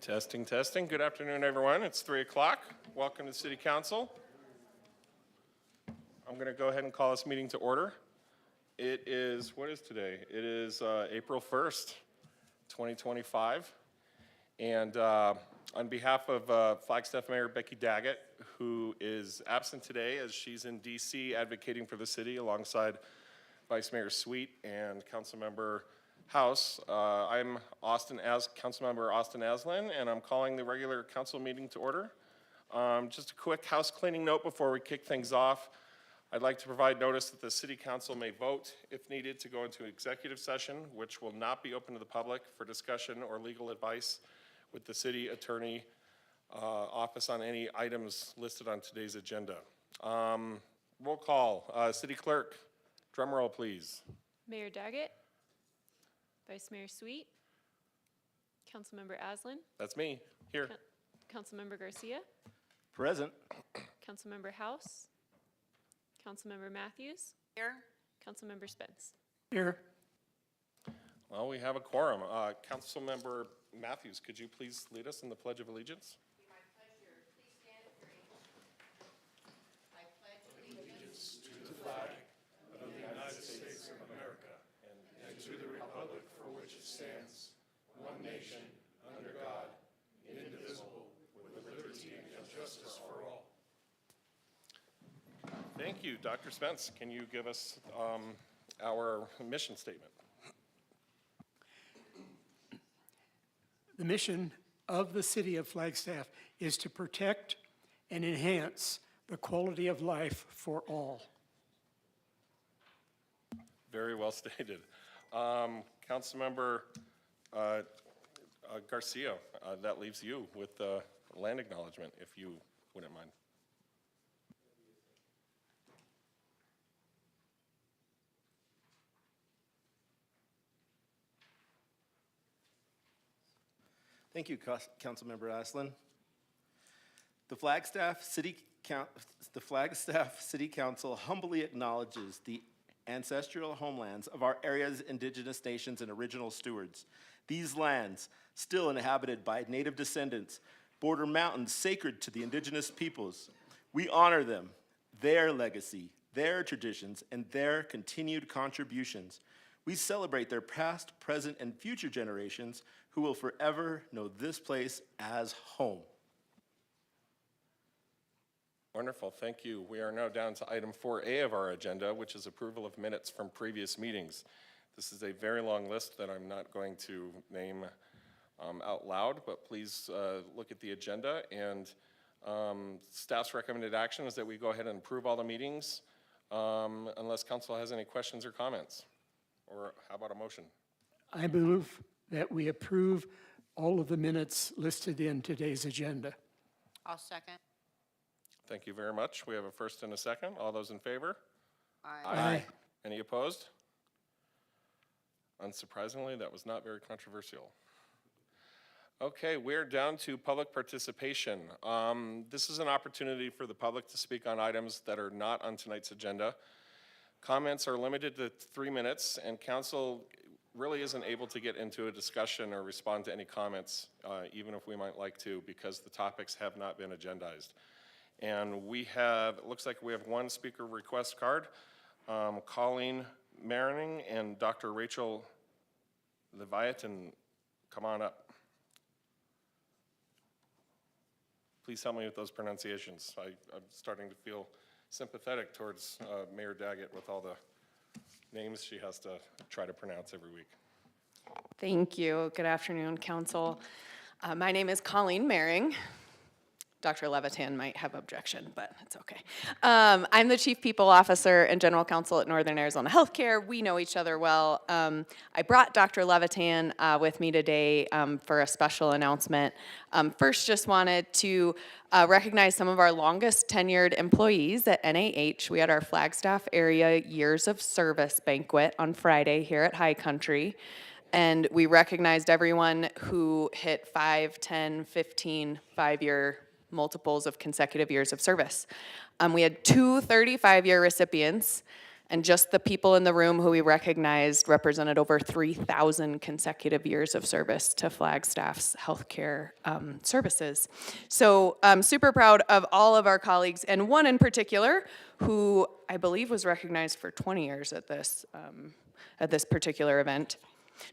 Testing, testing. Good afternoon, everyone. It's 3 o'clock. Welcome to City Council. I'm going to go ahead and call this meeting to order. It is, what is today? It is April 1st, 2025. And on behalf of Flagstaff Mayor Becky Daggett, who is absent today as she's in D.C. advocating for the city alongside Vice Mayor Sweet and Councilmember House. I'm Councilmember Austin Aslin, and I'm calling the regular council meeting to order. Just a quick house cleaning note before we kick things off. I'd like to provide notice that the City Council may vote, if needed, to go into executive session, which will not be open to the public for discussion or legal advice with the City Attorney Office on any items listed on today's agenda. Roll call. City Clerk, drum roll, please. Mayor Daggett, Vice Mayor Sweet, Councilmember Aslin. That's me, here. Councilmember Garcia, Present. Councilmember House, Councilmember Matthews. Here. Councilmember Spence. Here. Well, we have a quorum. Councilmember Matthews, could you please lead us in the Pledge of Allegiance? My pleasure. Please stand for me. I pledge allegiance To the flag of the United States of America and to the republic for which it stands, one nation, under God, indivisible, with liberty and justice for all. Thank you. Dr. Spence, can you give us our mission statement? The mission of the City of Flagstaff is to protect and enhance the quality of life for all. Very well stated. Councilmember Garcia, that leaves you with the land acknowledgement, if you wouldn't mind. Thank you, Councilmember Aslin. The Flagstaff City Council humbly acknowledges the ancestral homelands of our area's indigenous nations and original stewards. These lands, still inhabited by native descendants, border mountains sacred to the indigenous peoples. We honor them, their legacy, their traditions, and their continued contributions. We celebrate their past, present, and future generations who will forever know this place as home. Wonderful, thank you. We are now down to item 4A of our agenda, which is approval of minutes from previous meetings. This is a very long list that I'm not going to name out loud, but please look at the agenda, and staff's recommended action is that we go ahead and approve all the meetings unless council has any questions or comments. Or how about a motion? I move that we approve all of the minutes listed in today's agenda. I'll second. Thank you very much. We have a first and a second. All those in favor? Aye. Any opposed? Unsurprisingly, that was not very controversial. Okay, we're down to public participation. This is an opportunity for the public to speak on items that are not on tonight's agenda. Comments are limited to 3 minutes, and council really isn't able to get into a discussion or respond to any comments, even if we might like to, because the topics have not been agendized. And we have, it looks like we have one speaker request card, Colleen Marining and Dr. Rachel Leviathan. Come on up. Please help me with those pronunciations. I'm starting to feel sympathetic towards Mayor Daggett with all the names she has to try to pronounce every week. Thank you. Good afternoon, Council. My name is Colleen Maring. Dr. Levitan might have objection, but it's okay. I'm the Chief People Officer and General Counsel at Northern Arizona Healthcare. We know each other well. I brought Dr. Levitan with me today for a special announcement. First, just wanted to recognize some of our longest tenured employees at NAH. We had our Flagstaff area Years of Service banquet on Friday here at High Country. And we recognized everyone who hit 5, 10, 15, 5-year multiples of consecutive years of service. We had 2 35-year recipients, And just the people in the room who we recognized represented over 3,000 consecutive years of service to Flagstaff's healthcare services. So I'm super proud of all of our colleagues, and one in particular who I believe was recognized for 20 years at this particular event.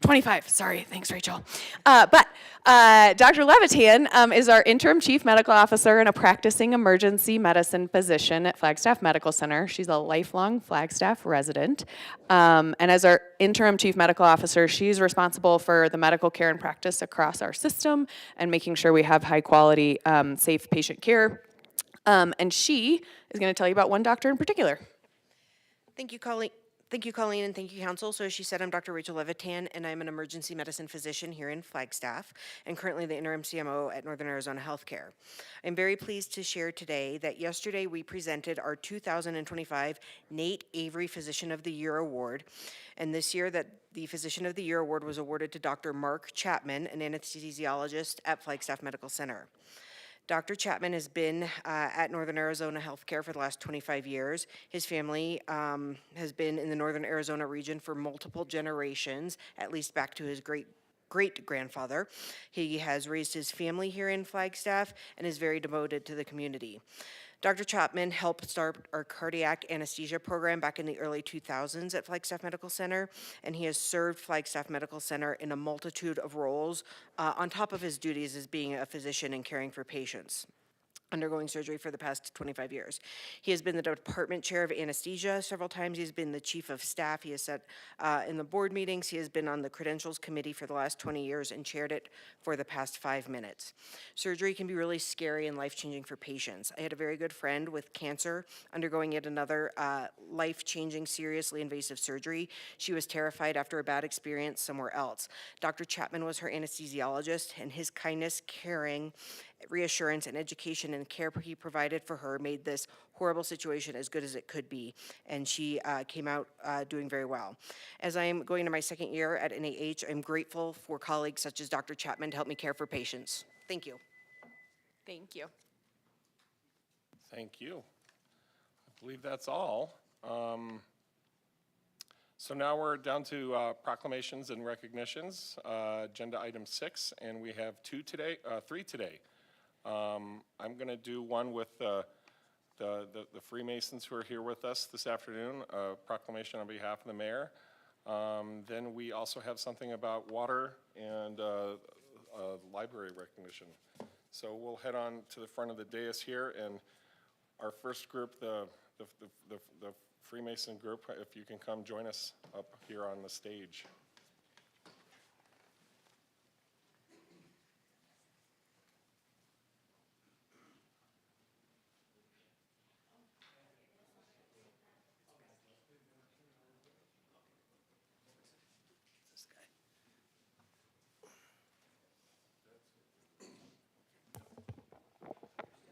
25, sorry, thanks, Rachel. But Dr. Levitan is our interim chief medical officer and a practicing emergency medicine physician at Flagstaff Medical Center. She's a lifelong Flagstaff resident. And as our interim chief medical officer, she's responsible for the medical care and practice across our system and making sure we have high quality, safe patient care. And she is going to tell you about one doctor in particular. Thank you, Colleen. Thank you, Colleen, and thank you, Council. So as she said, I'm Dr. Rachel Levitan, and I'm an emergency medicine physician here in Flagstaff, and currently the interim CMO at Northern Arizona Healthcare. I'm very pleased to share today that yesterday we presented our 2025 Nate Avery Physician of the Year Award, and this year that the Physician of the Year Award was awarded to Dr. Mark Chapman, an anesthesiologist at Flagstaff Medical Center. Dr. Chapman has been at Northern Arizona Healthcare for the last 25 years. His family has been in the Northern Arizona region for multiple generations, at least back to his great-grandfather. He has raised his family here in Flagstaff and is very devoted to the community. Dr. Chapman helped start our cardiac anesthesia program back in the early 2000s at Flagstaff Medical Center, and he has served Flagstaff Medical Center in a multitude of roles on top of his duties as being a physician and caring for patients undergoing surgery for the past 25 years. He has been the department chair of anesthesia several times. He's been the chief of staff. He has sat in the board meetings. He has been on the credentials committee for the last 20 years and chaired it for the past 5 minutes. Surgery can be really scary and life-changing for patients. I had a very good friend with cancer undergoing yet another life-changing, seriously invasive surgery. She was terrified after a bad experience somewhere else. Dr. Chapman was her anesthesiologist, and his kindness, caring, reassurance, and education and care he provided for her made this horrible situation as good as it could be, and she came out doing very well. As I am going to my second year at NAH, I'm grateful for colleagues such as Dr. Chapman to help me care for patients. Thank you. Thank you. Thank you. I believe that's all. So now we're down to proclamations and recognitions, agenda item 6, and we have three today. I'm going to do one with the Freemasons who are here with us this afternoon, a proclamation on behalf of the mayor. Then we also have something about water and library recognition. So we'll head on to the front of the dais here, and our first group, the Freemason group, if you can come join us up here on the stage.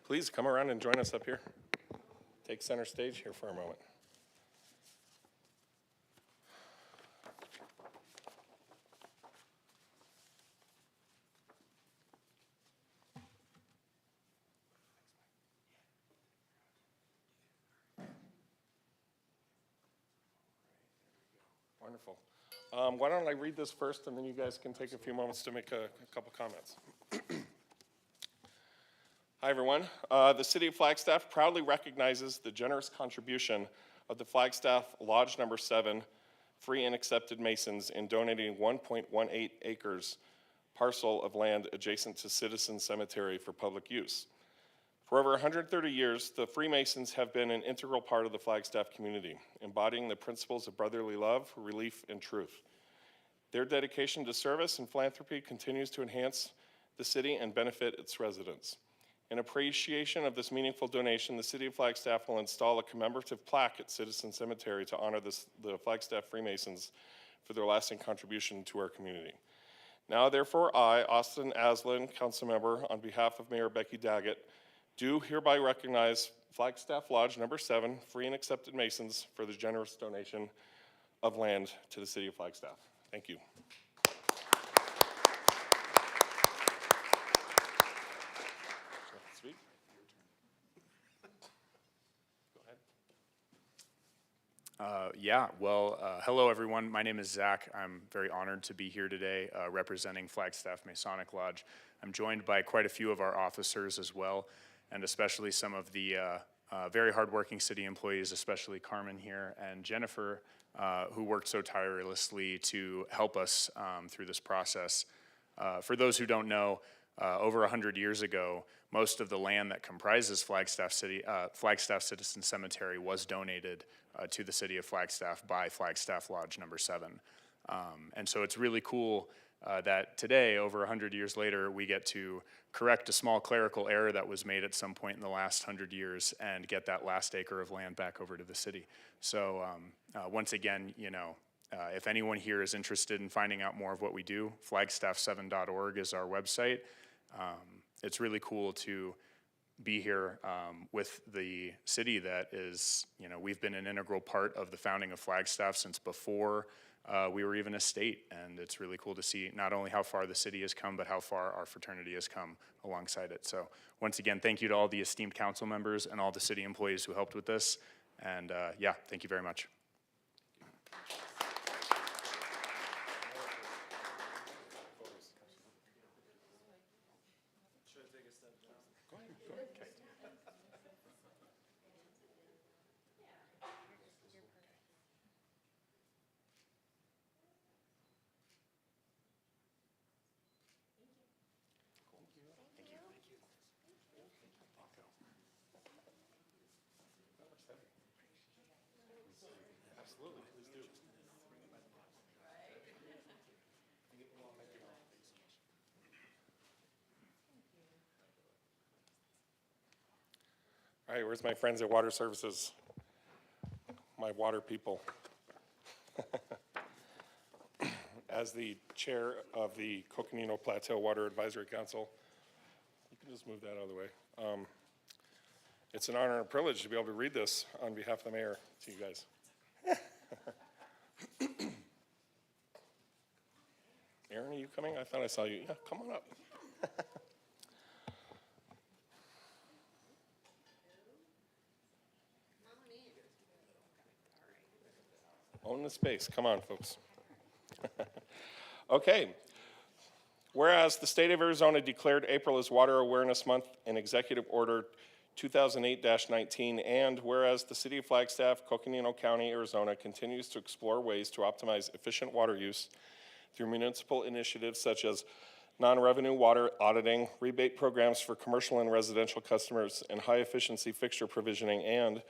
Please come around and join us up here. Take center stage here for a moment. Wonderful. Why don't I read this first, and then you guys can take a few moments to make a couple comments. Hi, everyone. The City of Flagstaff proudly recognizes the generous contribution of the Flagstaff Lodge Number 7 Free and Accepted Masons in donating 1.18 acres parcel of land adjacent to Citizen Cemetery for public use. For over 130 years, the Freemasons have been an integral part of the Flagstaff community, embodying the principles of brotherly love, relief, and truth. Their dedication to service and philanthropy continues to enhance the city and benefit its residents. In appreciation of this meaningful donation, the City of Flagstaff will install a commemorative plaque at Citizen Cemetery to honor the Flagstaff Freemasons for their lasting contribution to our community. Now, therefore, I, Austin Aslan, council member, on behalf of Mayor Becky Daggett, do hereby recognize Flagstaff Lodge Number 7 Free and Accepted Masons for the generous donation of land to the City of Flagstaff. Thank you. Sweet. Go Hello everyone. My name is Zach. I'm very honored to be here today representing Flagstaff Masonic Lodge. I'm joined by quite a few of our officers as well, and especially some of the very hardworking city employees, especially Carmen here and Jennifer, who worked so tirelessly to help us through this process. For those who don't know, over 100 years ago, most of the land that comprises Flagstaff Citizen Cemetery was donated to the city of Flagstaff by Flagstaff Lodge Number 7. And so it's really cool that today, over 100 years later, we get to correct a small clerical error that was made at some point in the last 100 years and get that last acre of land back over to the city. So once again, if anyone here is interested in finding out more of what we do, flagstaff7.org is our website. It's really cool to be here with the city that is, we've been an integral part of the founding of Flagstaff since before we were even a state, and it's really cool to see not only how far the city has come, but how far our fraternity has come alongside it. So once again, thank you to all the esteemed council members and all the city employees who helped with this, and thank you very much. All right, where's my friends at Water Services? My water people. As the chair of the Coconino Plateau Water Advisory Council, you can just move that out of the way. It's an honor and a privilege to be able to read this on behalf of the mayor to you guys. Aaron, are you coming? I thought I saw you. Yeah, come on up. Own the space. Come on, folks. Okay. Whereas the state of Arizona declared April as Water Awareness Month in Executive Order 2008-19, and whereas the city of Flagstaff, Coconino County, Arizona continues to explore ways to optimize efficient water use through municipal initiatives such as non-revenue water auditing, rebate programs for commercial and residential customers, and high-efficiency fixture provisioning, and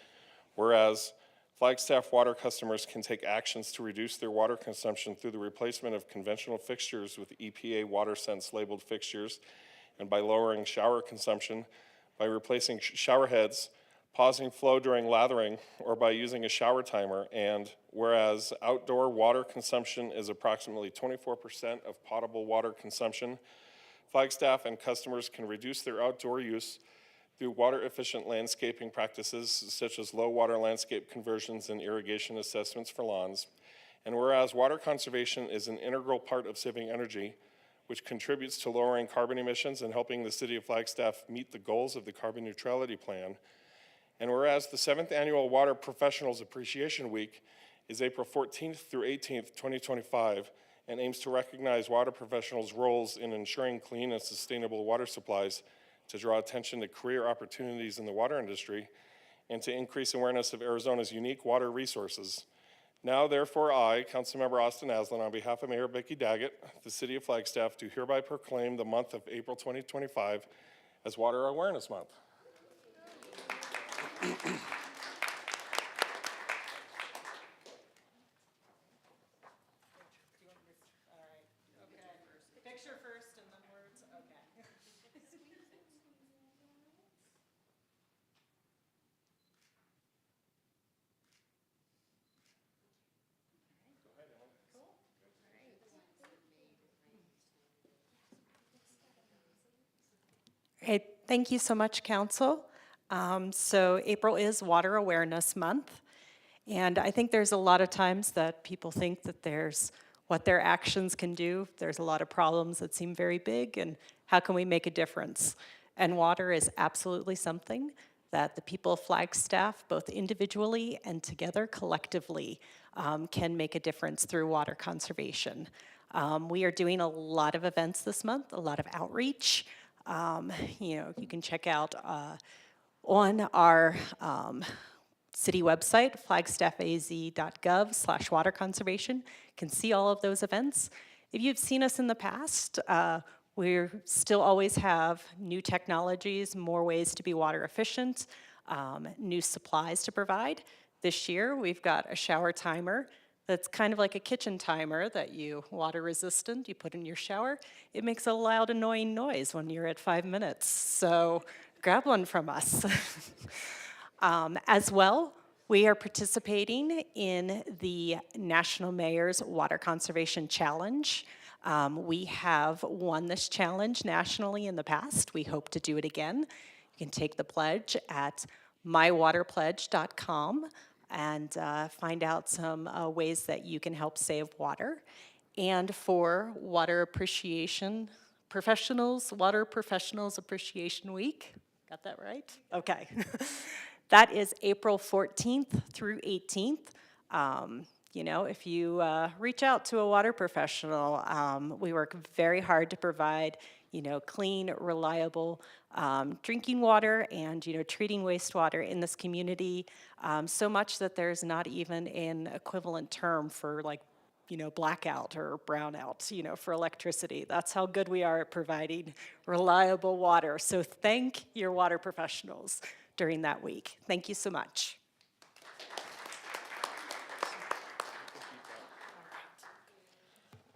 whereas Flagstaff water customers can take actions to reduce their water consumption through the replacement of conventional fixtures with EPA WaterSense labeled fixtures, and by lowering shower consumption by replacing shower heads, pausing flow during lathering, or by using a shower timer. And whereas outdoor water consumption is approximately 24% of potable water consumption, Flagstaff and customers can reduce their outdoor use through water-efficient landscaping practices such as low-water landscape conversions and irrigation assessments for lawns. And whereas water conservation is an integral part of saving energy, which contributes to lowering carbon emissions and helping the city of Flagstaff meet the goals of the Carbon Neutrality Plan. And whereas the 7th Annual Water Professionals Appreciation Week is April 14th through 18th, 2025, and aims to recognize water professionals' roles in ensuring clean and sustainable water supplies, to draw attention to career opportunities in the water industry, and to increase awareness of Arizona's unique water resources. Now, therefore, I, Councilmember Austin Aslan, on behalf of Mayor Becky Daggett, the City of Flagstaff, do hereby proclaim the month of April 2025 as Water Awareness Month. Picture first and then words, okay. Hey, thank you so much, Council. So April is Water Awareness Month, and I think there's a lot of times that people think that there's what their actions can do. There's a lot of problems that seem very big, and how can we make a difference? And water is absolutely something that the people of Flagstaff, both individually and together collectively, can make a difference through water conservation. We are doing a lot of events this month, a lot of outreach. You can check out on our city website, flagstaffaz.gov/water conservation. You can see all of those events. If you've seen us in the past, we still always have new technologies, more ways to be water efficient, new supplies to provide. This year, we've got a shower timer that's kind of like a kitchen timer that you water resistant, you put in your shower. It makes a loud, annoying noise when you're at 5 minutes. So grab one from us. As well, we are participating in the National Mayor's Water Conservation Challenge. We have won this challenge nationally in the past. We hope to do it again. You can take the pledge at mywaterpledge.com and find out some ways that you can help save water. And for Water Appreciation Professionals, Water Professionals Appreciation Week, got that right? Okay. That is April 14th through 18th. If you reach out to a water professional, we work very hard to provide, clean, reliable drinking water and, treating wastewater in this community, so much that there's not even an equivalent term for blackout or brownout, for electricity. That's how good we are at providing reliable water. So thank your water professionals during that week. Thank you so much.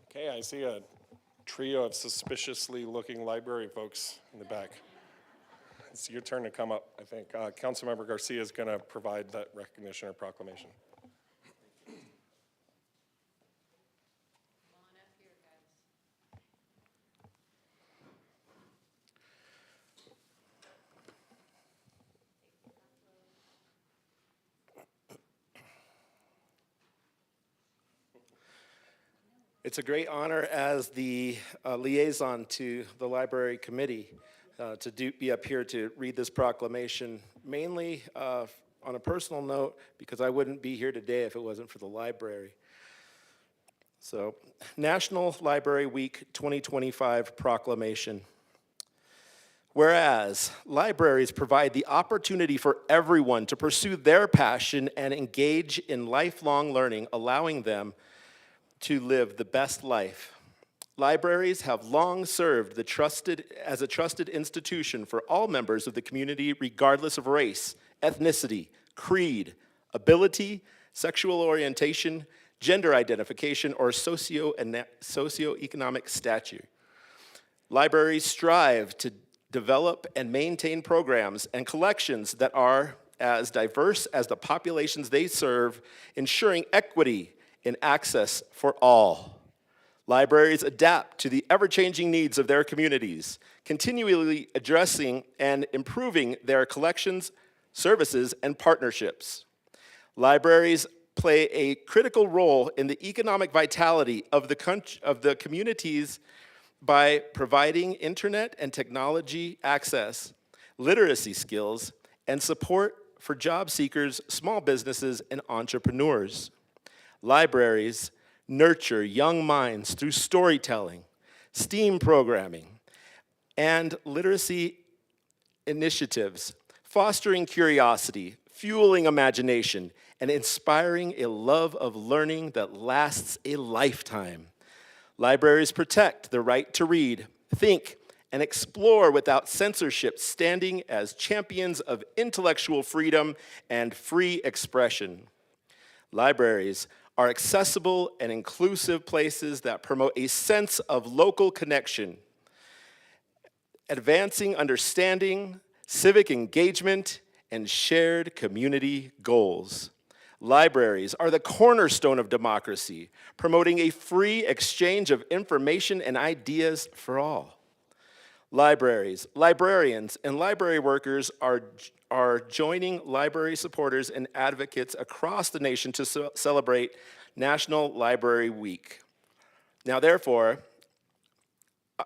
Okay, I see a trio of suspiciously looking library folks in the back. It's your turn to come up, I think. Councilmember Garcia is going to provide that recognition or proclamation. It's a great honor as the liaison to the library committee to be up here to read this proclamation, mainly on a personal note, because I wouldn't be here today if it wasn't for the library. So, National Library Week 2025 proclamation. Whereas libraries provide the opportunity for everyone to pursue their passion and engage in lifelong learning, allowing them to live the best life. Libraries have long served as a trusted institution for all members of the community, regardless of race, ethnicity, creed, ability, sexual orientation, gender identification, or socioeconomic stature. Libraries strive to develop and maintain programs and collections that are as diverse as the populations they serve, ensuring equity in access for all. Libraries adapt to the ever-changing needs of their communities, continually addressing and improving their collections, services, and partnerships. Libraries play a critical role in the economic vitality of the communities by providing internet and technology access, literacy skills, and support for job seekers, small businesses, and entrepreneurs. Libraries nurture young minds through storytelling, STEAM programming, and literacy initiatives, fostering curiosity, fueling imagination, and inspiring a love of learning that lasts a lifetime. Libraries protect the right to read, think, and explore without censorship, standing as champions of intellectual freedom and free expression. Libraries are accessible and inclusive places that promote a sense of local connection, advancing understanding, civic engagement, and shared community goals. Libraries are the cornerstone of democracy, promoting a free exchange of information and ideas for all. Libraries, librarians, and library workers are joining library supporters and advocates across the nation to celebrate National Library Week. Now, therefore,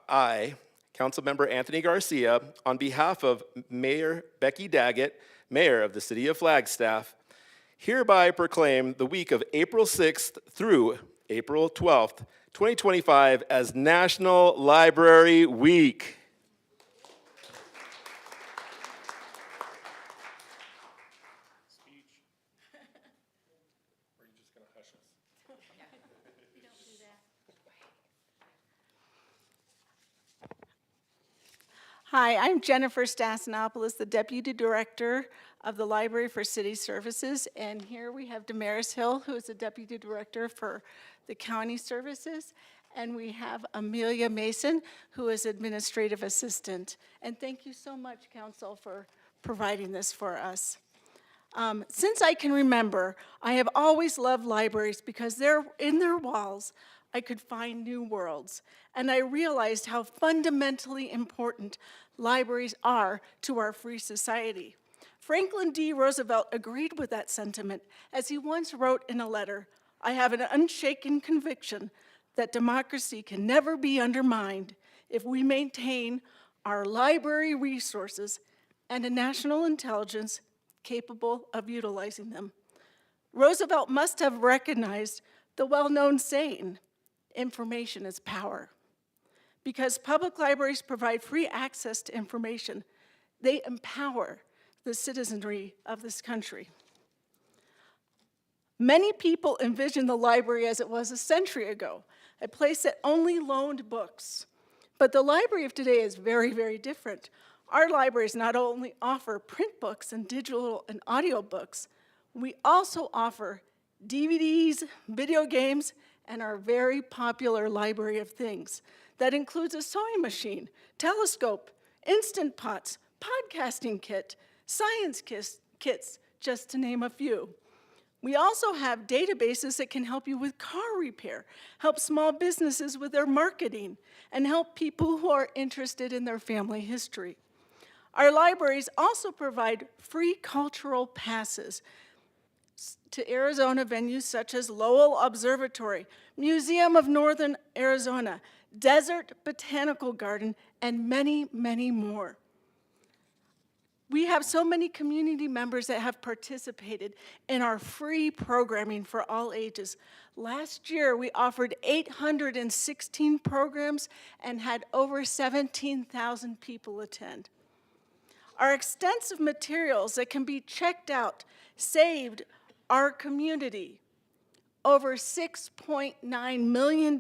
I, Councilmember Anthony Garcia, on behalf of Mayor Becky Daggett, Mayor of the City of Flagstaff, hereby proclaim the week of April 6th through April 12th, 2025 as National Library Week. Hi, I'm Jennifer Stassinopoulos, the Deputy Director of the Library for City Services. And here we have Damaris Hill, who is the Deputy Director for the County Services. And we have Amelia Mason, who is Administrative Assistant. And thank you so much, Council, for providing this for us. Since I can remember, I have always loved libraries because in their walls, I could find new worlds. And I realized how fundamentally important libraries are to our free society. Franklin D. Roosevelt agreed with that sentiment as he once wrote in a letter, "I have an unshaken conviction that democracy can never be undermined if we maintain our library resources and a national intelligence capable of utilizing them." Roosevelt must have recognized the well-known saying, "Information is power." Because public libraries provide free access to information, they empower the citizenry of this country. Many people envision the library as it was a century ago, a place that only loaned books. But the library of today is very, very different. Our libraries not only offer print books and digital and audio books, we also offer DVDs, video games, and our very popular library of things. That includes a sewing machine, telescope, Instant Pots, podcasting kit, science kits, just to name a few. We also have databases that can help you with car repair, help small businesses with their marketing, and help people who are interested in their family history. Our libraries also provide free cultural passes to Arizona venues such as Lowell Observatory, Museum of Northern Arizona, Desert Botanical Garden, and many, many more. We have so many community members that have participated in our free programming for all ages. Last year, we offered 816 programs and had over 17,000 people attend. Our extensive materials that can be checked out saved our community over $6.9 million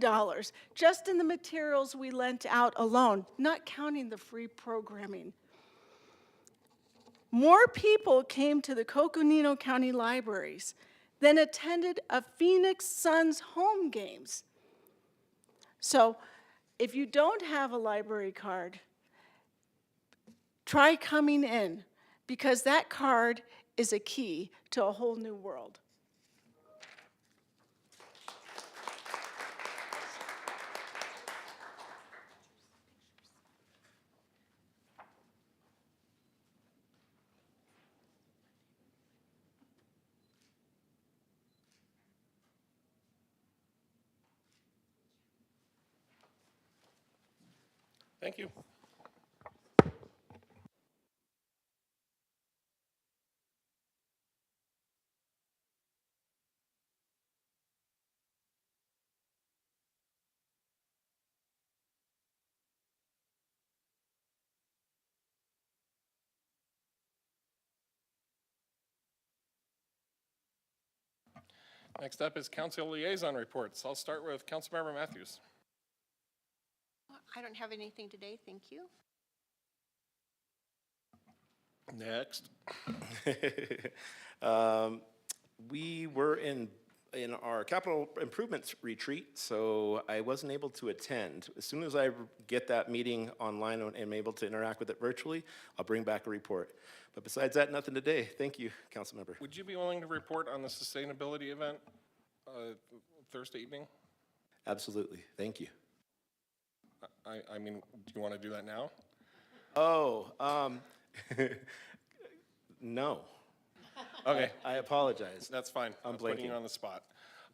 just in the materials we lent out alone, not counting the free programming. More people came to the Coconino County Libraries than attended a Phoenix Suns home games. So if you don't have a library card, try coming in, because that card is a key to a whole new world. Thank you. Next up is council liaison reports. I'll start with Councilmember Matthews. I don't have anything today, thank you. Next. We were in our capital improvements retreat, so I wasn't able to attend. As soon as I get that meeting online and am able to interact with it virtually, I'll bring back a report. But besides that, nothing today. Thank you, council member. Would you be willing to report on the sustainability event Thursday evening? Absolutely. Thank you. I mean, do you want to do that now? Oh, no. Okay. I apologize. That's fine. I'm putting you blanking. on the spot.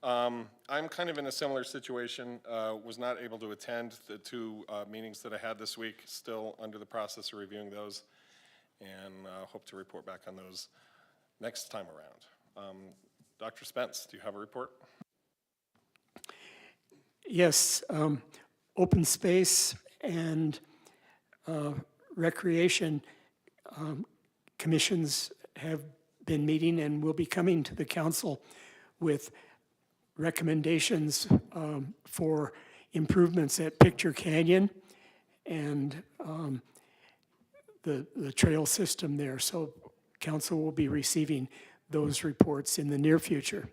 I'm kind of in a similar situation. Was not able to attend the two meetings that I had this week. Still under the process of reviewing those. and hope to report back on those next time around. Dr. Spence, do you have a report? Yes, open space and recreation commissions have been meeting and will be coming to the council with recommendations for improvements at Picture Canyon and the trail system there. So council will be receiving those reports in the near future.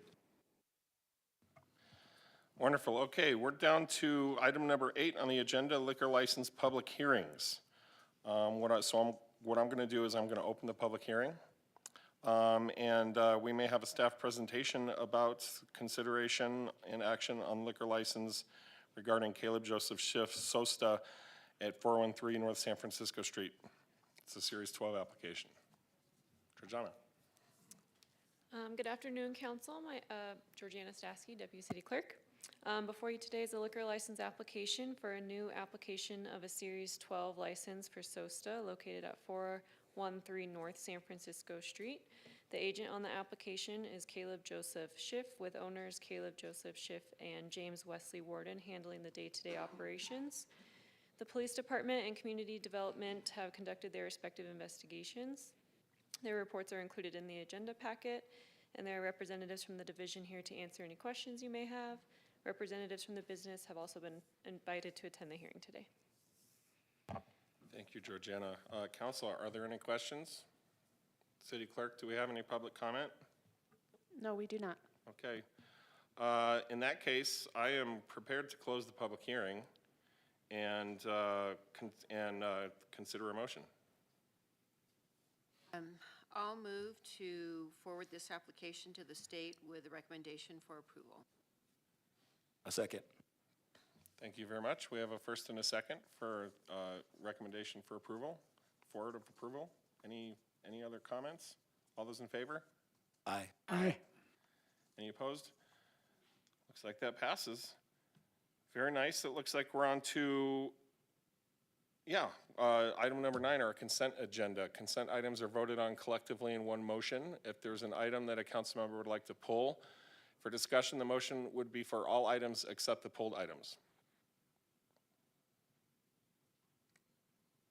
Wonderful. Okay, we're down to item number 8 on the agenda, liquor license public hearings. What I'm going to do is I'm going to open the public hearing. We may have a staff presentation about consideration and action on liquor license regarding Caleb Joseph Schiff Sosta at 413 North San Francisco Street. It's a Series 12 application. Georgiana. Good afternoon, Council. Georgiana Stasky, Deputy City Clerk. Before you today is a liquor license application for a new application of a Series 12 license for Sosta located at 413 North San Francisco Street. The agent on the application is Caleb Joseph Schiff, with owners Caleb Joseph Schiff and James Wesley Warden handling the day-to-day operations. The Police Department and Community Development have conducted their respective investigations. Their reports are included in the agenda packet, and there are representatives from the division here to answer any questions you may have. Representatives from the business have also been invited to attend the hearing today. Thank you, Georgiana. Council, are there any questions? City Clerk, do we have any public comment? No, we do not. Okay. In that case, I am prepared to close the public hearing and consider a motion. I'll move to forward this application to the state with a recommendation for approval. A second. Thank you very much. We have a first and a second for recommendation for approval, forward of approval. Any other comments? All those in favor? Aye. Aye. Any opposed? Looks like that passes. Very nice. It looks like we're on to, item number 9, our consent agenda. Consent items are voted on collectively in one motion. If there's an item that a council member would like to pull for discussion, the motion would be for all items except the pulled items.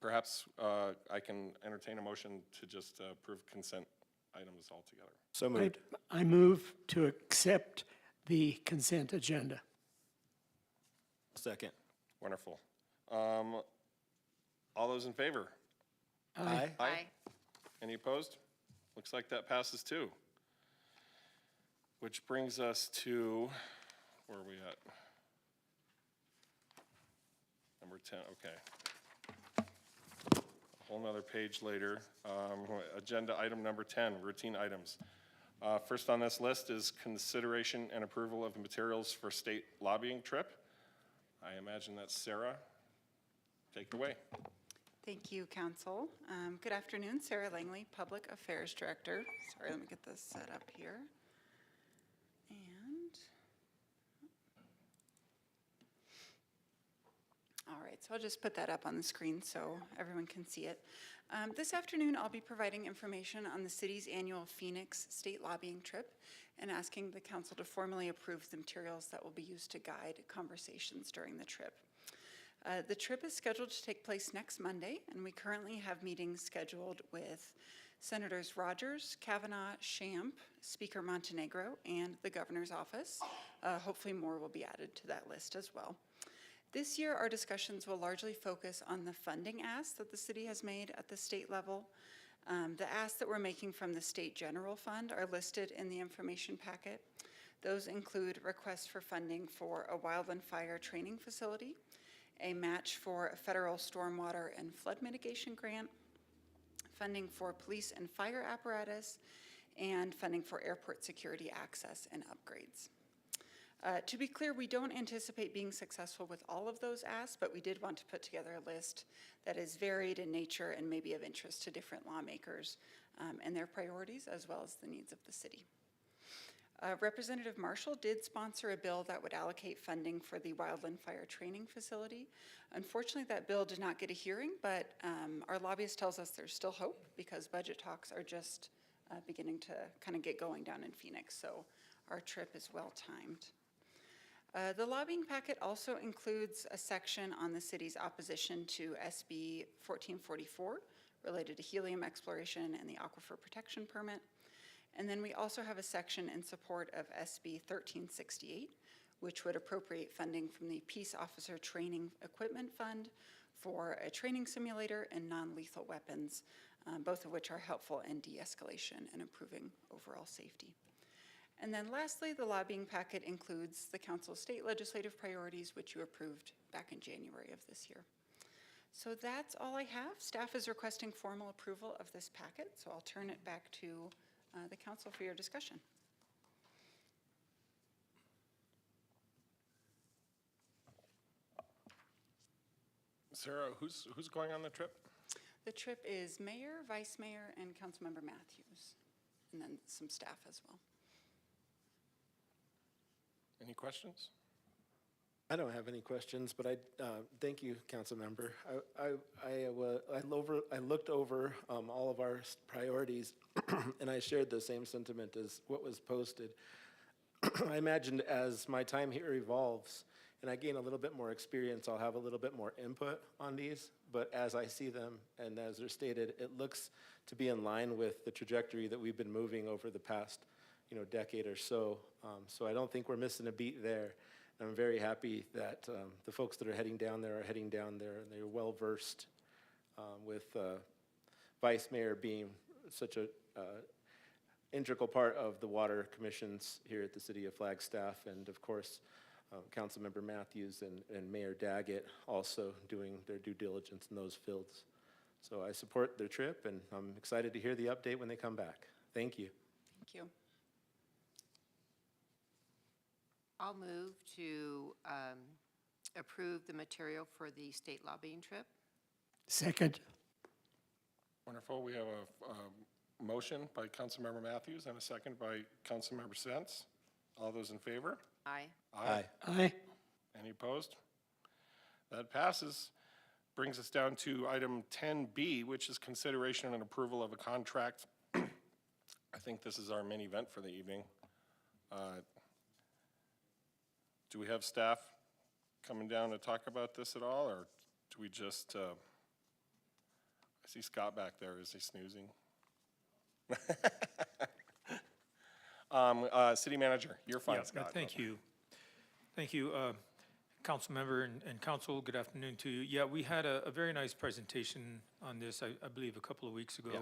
Perhaps I can entertain a motion to just approve consent items altogether. So moved. I move to accept the consent agenda. Second. Wonderful. All those in favor? Aye. Aye. Any opposed? Looks like that passes too. Which brings us to, where are we at? Number 10, okay. A whole nother page later. Agenda item number 10, routine items. First on this list is consideration and approval of materials for state lobbying trip. I imagine that's Sarah. Take it away. Thank you, Council. Good afternoon, Sarah Langley, Public Affairs Director. Sorry, let me get this set up here. And, all right, so I'll just put that up on the screen so everyone can see it. This afternoon, I'll be providing information on the city's annual Phoenix State Lobbying Trip and asking the Council to formally approve the materials that will be used to guide conversations during the trip. The trip is scheduled to take place next Monday, and we currently have meetings scheduled with Senators Rogers, Kavanaugh, Shamp, Speaker Montenegro, and the Governor's Office. Hopefully more will be added to that list as well. This year, our discussions will largely focus on the funding asks that the city has made at the state level. The asks that we're making from the State General Fund are listed in the information packet. Those include requests for funding for a wildland fire training facility, a match for a federal stormwater and flood mitigation grant, funding for police and fire apparatus, and funding for airport security access and upgrades. To be clear, we don't anticipate being successful with all of those asks, but we did want to put together a list that is varied in nature and maybe of interest to different lawmakers and their priorities, as well as the needs of the city. Representative Marshall did sponsor a bill that would allocate funding for the Wildland Fire Training Facility. Unfortunately, that bill did not get a hearing, but our lobbyist tells us there's still hope because budget talks are just beginning to kind of get going down in Phoenix, so our trip is well timed. The lobbying packet also includes a section on the city's opposition to SB 1444 related to helium exploration and the aquifer protection permit. And then we also have a section in support of SB 1368, which would appropriate funding from the Peace Officer Training Equipment Fund for a training simulator and non-lethal weapons, both of which are helpful in de-escalation and improving overall safety. And then lastly, the lobbying packet includes the council's state legislative priorities, which you approved back in January of this year. So that's all I have. Staff is requesting formal approval of this packet, so I'll turn it back to the council for your discussion. Sarah, who's going on the trip? The trip is Mayor, Vice Mayor, and Councilmember Matthews, and then some staff as well. Any questions? I don't have any questions, but I thank you, council member. I looked over all of our priorities, and I shared the same sentiment as what was posted. I imagined as my time here evolves and I gain a little bit more experience, I'll have a little bit more input on these. But as I see them and as they're stated, it looks to be in line with the trajectory that we've been moving over the past, decade or so. So I don't think we're missing a beat there. I'm very happy that the folks that are heading down there, and they're well-versed with Vice Mayor being such a integral part of the water commissions here at the city of Flagstaff, and of course, Councilmember Matthews and Mayor Daggett also doing their due diligence in those fields. So I support their trip, and I'm excited to hear the update when they come back. Thank you. Thank you. I'll move to approve the material for the state lobbying trip. Second. Wonderful. We have a motion by Councilmember Matthews and a second by Councilmember Sents. All those in favor? Aye. Aye. Any opposed? That passes. Brings us down to item 10B, which is consideration and approval of a contract. I think this is our main event for the evening. Do we have staff coming down to talk about this at all, or do we just, I see Scott back there. Is he snoozing? City Manager, you're fine, Scott. Thank you. Thank you, council member and council. Good afternoon to you. Yeah, we had a very nice presentation on this, I believe, a couple of weeks ago. Yeah.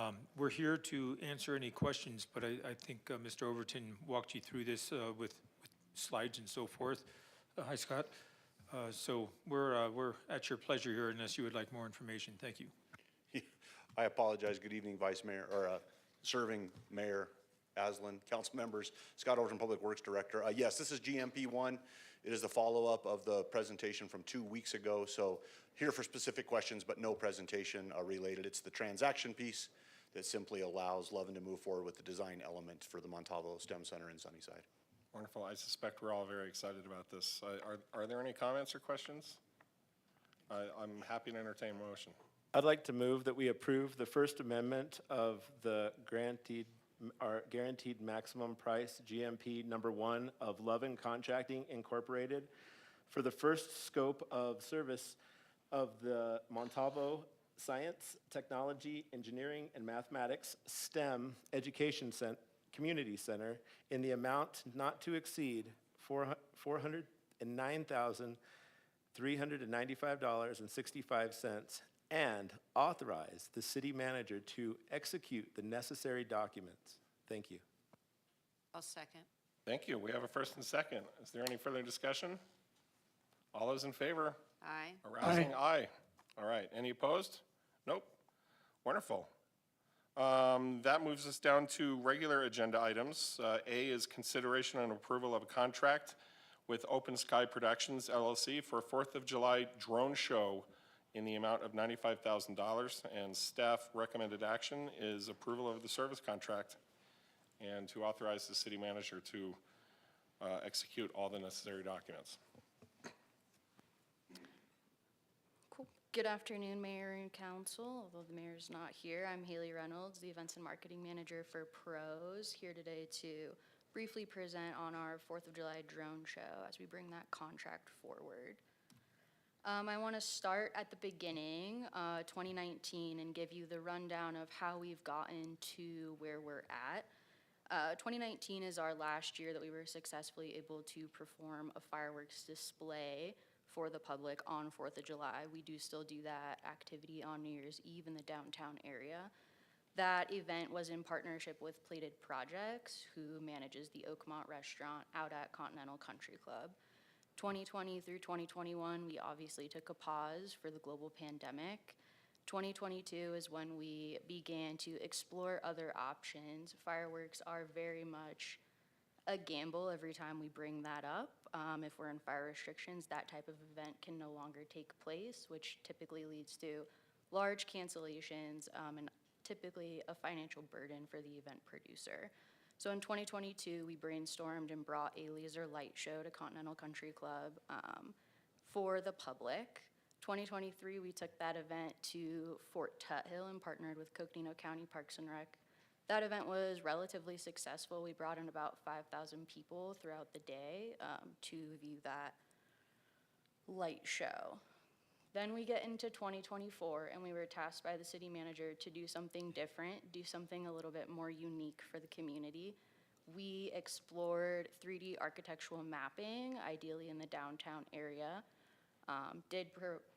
And we're here to answer any questions, but I think Mr. Overton walked you through this with slides and so forth. Hi, Scott. So we're at your pleasure here unless you would like more information. Thank you. I apologize. Good evening, Vice Mayor, or Serving Mayor Aslan, council members, Scott Overton, Public Works Director. Yes, this is GMP1. It is the follow-up of the presentation from 2 weeks ago. So here for specific questions, but no presentation related. It's the transaction piece that simply allows Lovin to move forward with the design element for the Montalvo STEM Center in Sunnyside. Wonderful. I suspect we're all very excited about this. Are there any comments or questions? I'm happy to entertain a motion. I'd like to move that we approve the First Amendment of the Guaranteed Maximum Price, GMP number 1 of Lovin Contracting Incorporated for the first scope of service of the Montalvo Science, Technology, Engineering, and Mathematics STEM Education Community Center in the amount not to exceed $409,395.65 and authorize the city manager to execute the necessary documents. Thank you. I'll second. Thank you. We have a first and second. Is there any further discussion? All those in favor? Aye. Arousing aye. All right. Any opposed? Nope. Wonderful. That moves us down to regular agenda items. A is consideration and approval of a contract with Open Sky Productions LLC for a 4th of July drone show in the amount of $95,000, and staff recommended action is approval of the service contract. and to authorize the city manager to execute all the necessary documents. Cool. Good afternoon, Mayor and Council. Although the mayor's not here, I'm Haley Reynolds, the Events and Marketing Manager for PROS, here today to briefly present on our 4th of July drone show as we bring that contract forward. I want to start at the beginning, 2019, and give you the rundown of how we've gotten to where we're at. 2019 is our last year that we were successfully able to perform a fireworks display for the public on 4th of July. We do still do that activity on New Year's Eve in the downtown area. That event was in partnership with Plated Projects, who manages the Oakmont restaurant out at Continental Country Club. 2020 through 2021, we obviously took a pause for the global pandemic. 2022 is when we began to explore other options. Fireworks are very much a gamble every time we bring that up. If we're in fire restrictions, that type of event can no longer take place, which typically leads to large cancellations and typically a financial burden for the event producer. So in 2022, we brainstormed and brought a laser light show to Continental Country Club for the public. 2023, we took that event to Fort Tuthill and partnered with Coconino County Parks and Rec. That event was relatively successful. We brought in about 5,000 people throughout the day to view that light show. Then we get into 2024, and we were tasked by the city manager to do something different, do something a little bit more unique for the community. We explored 3D architectural mapping, ideally in the downtown area. Did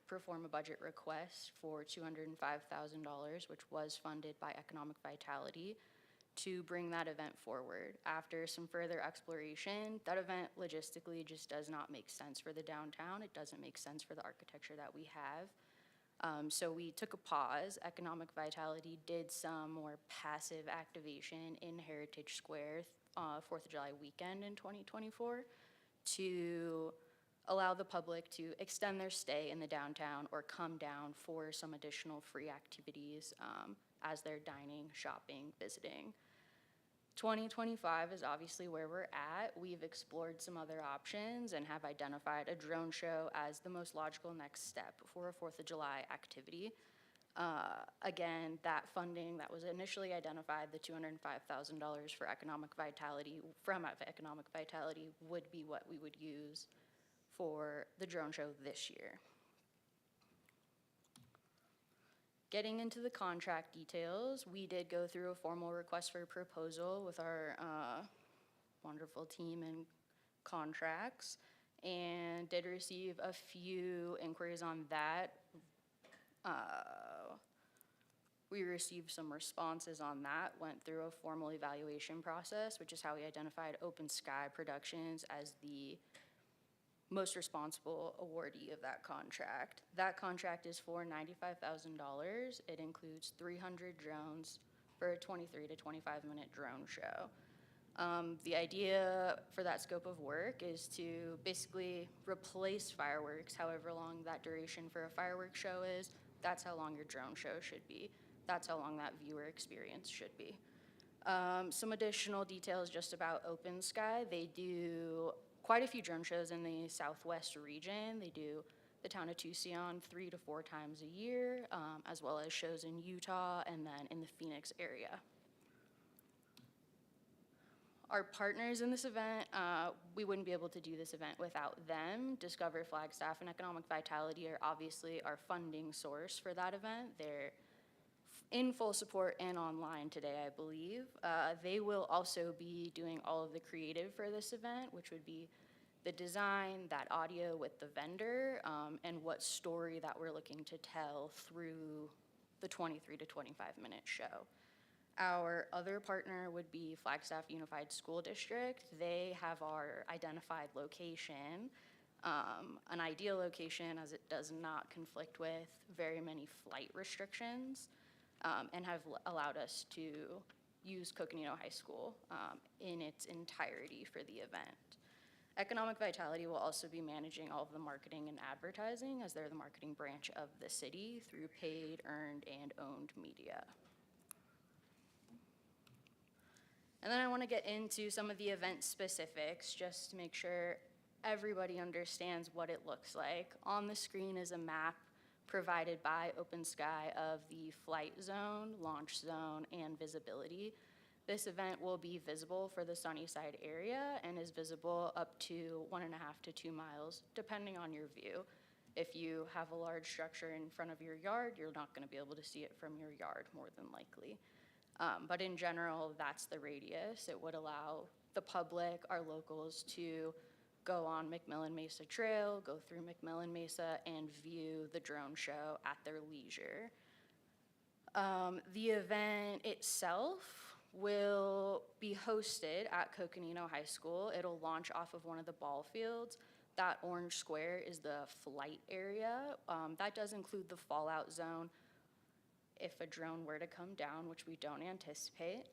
perform a budget request for $205,000, which was funded by Economic Vitality, to bring that event forward. After some further exploration, that event logistically just does not make sense for the downtown. It doesn't make sense for the architecture that we have. So we took a pause. Economic Vitality did some more passive activation in Heritage Square 4th of July weekend in 2024 to allow the public to extend their stay in the downtown or come down for some additional free activities as they're dining, shopping, visiting. 2025 is obviously where we're at. We've explored some other options and have identified a drone show as the most logical next step for a 4th of July activity. Again, that funding that was initially identified, the $205,000 for Economic Vitality, from Economic Vitality, would be what we would use for the drone show this year. Getting into the contract details, we did go through a formal request for proposal with our wonderful team in contracts and did receive a few inquiries on that. We received some responses on that, went through a formal evaluation process, which is how we identified Open Sky Productions as the most responsible awardee of that contract. That contract is for $95,000. It includes 300 drones for a 23 to 25 minute drone show. The idea for that scope of work is to basically replace fireworks, however long that duration for a fireworks show is. That's how long your drone show should be. That's how long that viewer experience should be. Some additional details just about Open Sky. They do quite a few drone shows in the Southwest region. They do the town of Tucson 3 to 4 times a year, as well as shows in Utah and then in the Phoenix area. Our partners in this event, we wouldn't be able to do this event without them. Discover, Flagstaff, and Economic Vitality are obviously our funding source for that event. They're in full support and online today, I believe. They will also be doing all of the creative for this event, which would be the design, that audio with the vendor, and what story that we're looking to tell through the 23 to 25 minute show. Our other partner would be Flagstaff Unified School District. They have our identified location, an ideal location as it does not conflict with very many flight restrictions, and have allowed us to use Coconino High School in its entirety for the event. Economic Vitality will also be managing all of the marketing and advertising as they're the marketing branch of the city through paid, earned, and owned media. And then I want to get into some of the event specifics, just to make sure everybody understands what it looks like. On the screen is a map provided by Open Sky of the flight zone, launch zone, and visibility. This event will be visible for the Sunnyside area and is visible up to 1.5 to 2 miles, depending on your view. If you have a large structure in front of your yard, you're not going to be able to see it from your yard, more than likely. But in general, that's the radius. It would allow the public, our locals, to go on McMillan Mesa Trail, go through McMillan Mesa, and view the drone show at their leisure. The event itself will be hosted at Coconino High School. It'll launch off of one of the ball fields. That orange square is the flight area. That does include the fallout zone. If a drone were to come down, which we don't anticipate,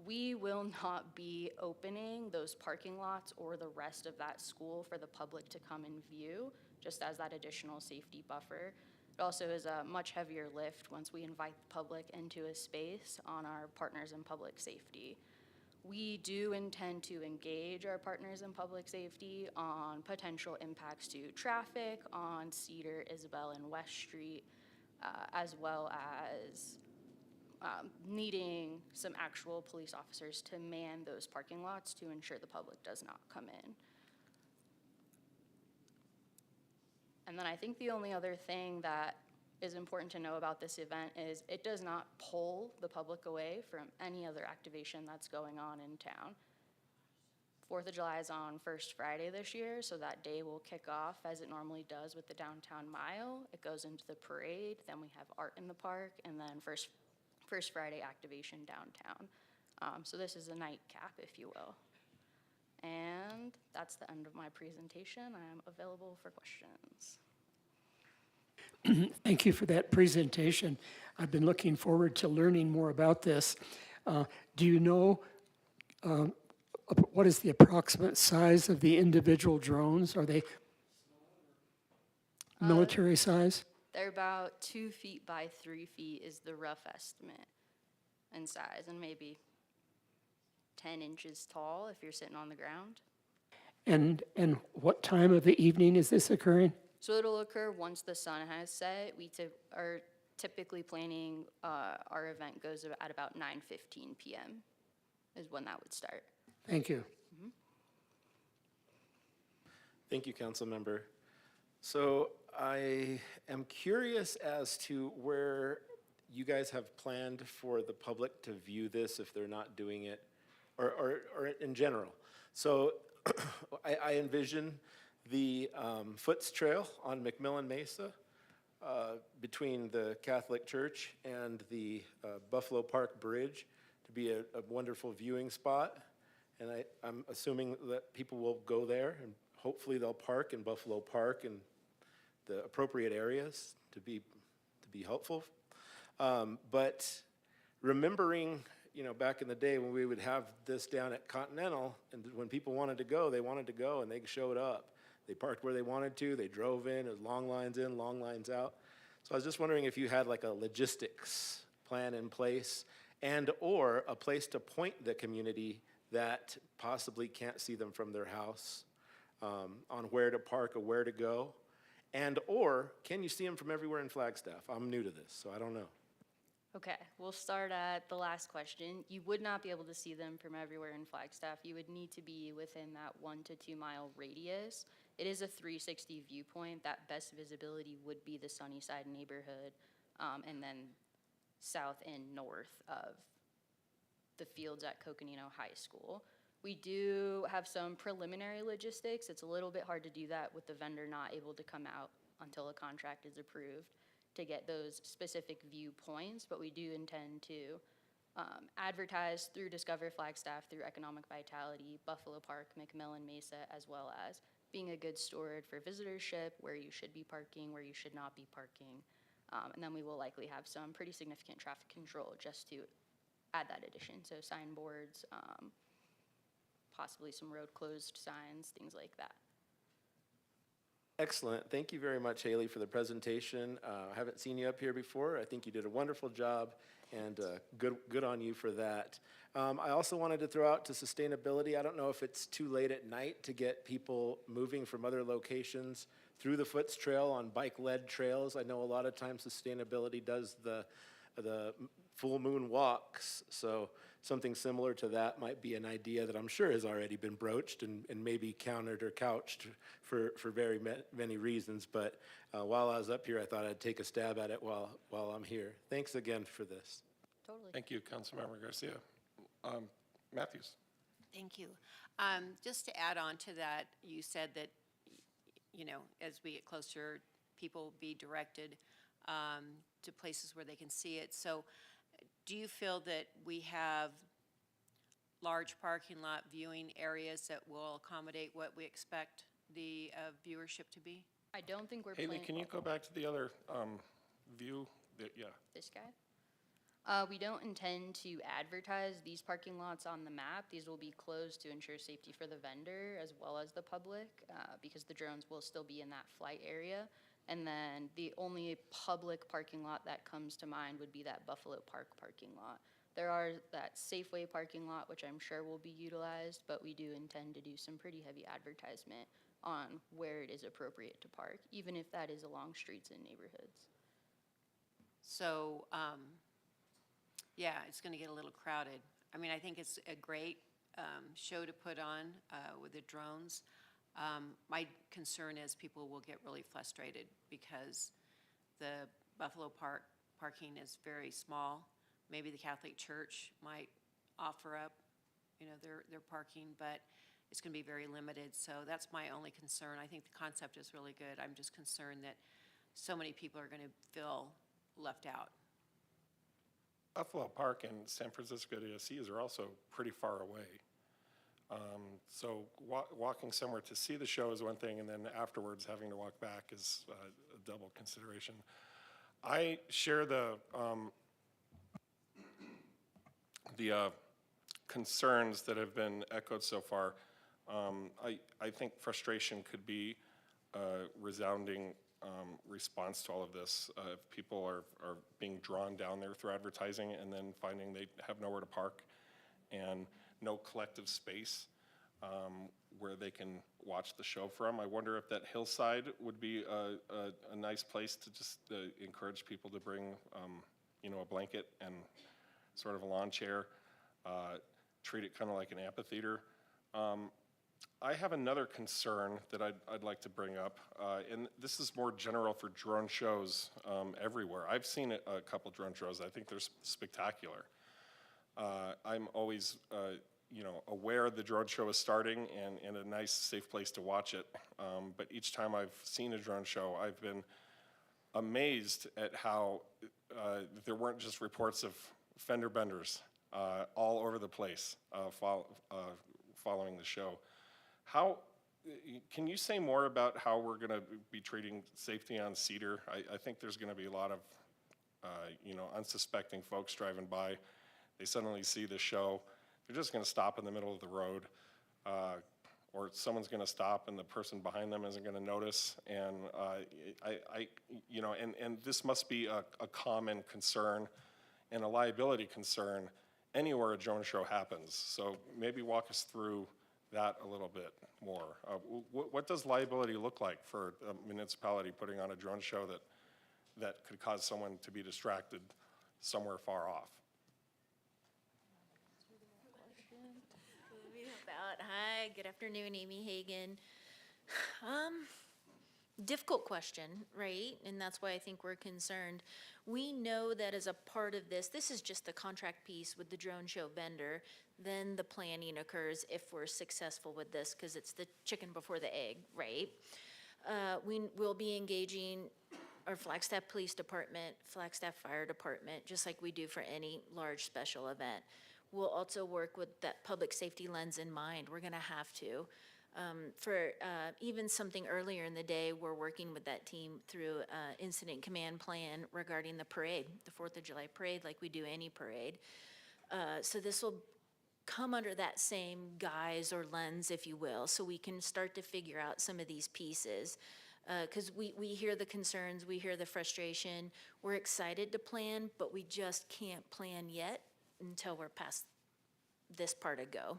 we will not be opening those parking lots or the rest of that school for the public to come and view, just as that additional safety buffer. It also is a much heavier lift once we invite the public into a space on our partners in public safety. We do intend to engage our partners in public safety on potential impacts to traffic on Cedar, Isabel, and West Street, as well as needing some actual police officers to man those parking lots to ensure the public does not come in. And then I think the only other thing that is important to know about this event is it does not pull the public away from any other activation that's going on in town. 4th of July is on First Friday this year, so that day will kick off as it normally does with the Downtown Mile. It goes into the parade, then we have art in the park, and then First Friday activation downtown. So this is a nightcap, if you will. And that's the end of my presentation. I am available for questions. Thank you for that presentation. I've been looking forward to learning more about this. Do you know what is the approximate size of the individual drones? Are they military size? They're about 2 feet by 3 feet is the rough estimate in size, and maybe 10 inches tall if you're sitting on the ground. And what time of the evening is this occurring? So it'll occur once the sun has set. We are typically planning, our event goes at about 9:15 p.m. is when that would start. Thank you. Thank you, council member. So I am curious as to where you guys have planned for the public to view this if they're not doing it, or in general. So I envision the Foots Trail on McMillan Mesa between the Catholic Church and the Buffalo Park Bridge to be a wonderful viewing spot. And I'm assuming that people will go there and hopefully they'll park in Buffalo Park and the appropriate areas to be helpful. But remembering, back in the day when we would have this down at Continental, and when people wanted to go, they wanted to go, and they showed up. They parked where they wanted to, they drove in, there's long lines in, long lines out. So I was just wondering if you had like a logistics plan in place and or a place to point the community that possibly can't see them from their house on where to park or where to go. And or can you see them from everywhere in Flagstaff? I'm new to this, so I don't know. Okay, we'll start at the last question. You would not be able to see them from everywhere in Flagstaff. You would need to be within that 1 to 2 mile radius. It is a 360 viewpoint. That best visibility would be the Sunnyside neighborhood, and then south and north of the fields at Coconino High School. We do have some preliminary logistics. It's a little bit hard to do that with the vendor not able to come out until a contract is approved to get those specific viewpoints, but we do intend to advertise through Discover Flagstaff, through Economic Vitality, Buffalo Park, McMillan Mesa, as well as being a good steward for visitorship, where you should be parking, where you should not be parking. And then we will likely have some pretty significant traffic control just to add that addition. So signboards, possibly some road closed signs, things like that. Excellent. Thank you very much, Haley, for the presentation. I haven't seen you up here before. I think you did a wonderful job, And good on you for that. I also wanted to throw out to sustainability. I don't know if it's too late at night to get people moving from other locations through the Foots Trail on bike-led trails. I know a lot of times sustainability does the full moon walks, so something similar to that might be an idea that I'm sure has already been broached and maybe countered or couched for very many reasons. But while I was up here, I thought I'd take a stab at it while I'm here. Thanks again for this. Totally. Thank you, Councilmember Garcia. Matthews. Thank you. Just to add on to that, you said that, you know, as we get closer, people will be directed to places where they can see it. So do you feel that we have large parking lot viewing areas that will accommodate what we expect the viewership to be? I don't think we're Haley, planning. can you go back to the other view? Yeah. This guy? We don't intend to advertise these parking lots on the map. These will be closed to ensure safety for the vendor as well as the public, because the drones will still be in that flight area. And then the only public parking lot that comes to mind would be that Buffalo Park parking lot. There are that Safeway parking lot, which I'm sure will be utilized, but we do intend to do some pretty heavy advertisement on where it is appropriate to park, even if that is along streets and neighborhoods. So, yeah, it's going to get a little crowded. I mean, I think it's a great show to put on with the drones. My concern is people will get really frustrated because the Buffalo Park parking is very small. Maybe the Catholic Church might offer up, you know, their parking, but it's going to be very limited. So that's my only concern. I think the concept is really good. I'm just concerned that so many people are going to feel left out. Buffalo Park and San Francisco DSCs are also pretty far away. So walking somewhere to see the show is one thing, and then afterwards having to walk back is a double consideration. I share the concerns that have been echoed so far. I think frustration could be a resounding response to all of this. If people are being drawn down there through advertising and then finding they have nowhere to park and no collective space where they can watch the show from. I wonder if that hillside would be a nice place to just encourage people to bring, you know, a blanket and sort of a lawn chair, treat it kind of like an amphitheater. I have another concern that I'd like to bring up, and this is more general for drone shows everywhere. I've seen a couple drone shows. I think they're spectacular. I'm always, you know, aware the drone show is starting and a nice, safe place to watch it. But each time I've seen a drone show, I've been amazed at how there weren't just reports of fender benders all over the place following the show. How can you say more about how we're going to be treating safety on Cedar? I think there's going to be a lot of, you know, unsuspecting folks driving by. They suddenly see the show. They're just going to stop in the middle of the road, or someone's going to stop and the person behind them isn't going to notice. And you know, and this must be a common concern and a liability concern anywhere a drone show happens. So maybe walk us through that a little bit more. What does liability look like for a municipality putting on a drone show that could cause someone to be distracted somewhere far off? Hi, good afternoon, Amy Hagan. Difficult question, right? And that's why I think we're concerned. We know that as a part of this is just the contract piece with the drone show vendor. Then the planning occurs if we're successful with this, because it's the chicken before the egg, right? We will be engaging our Flagstaff Police Department, Flagstaff Fire Department, just like we do for any large special event. We'll also work with that public safety lens in mind. We're gonna have to. For even something earlier in the day, we're working with that team through incident command plan regarding the parade, the 4th of July parade, like we do any parade. So this will come under that same guise or lens, if you will, so we can start to figure out some of these pieces. Because we hear the concerns, we hear the frustration. We're excited to plan, but we just can't plan yet until we're past this part of go.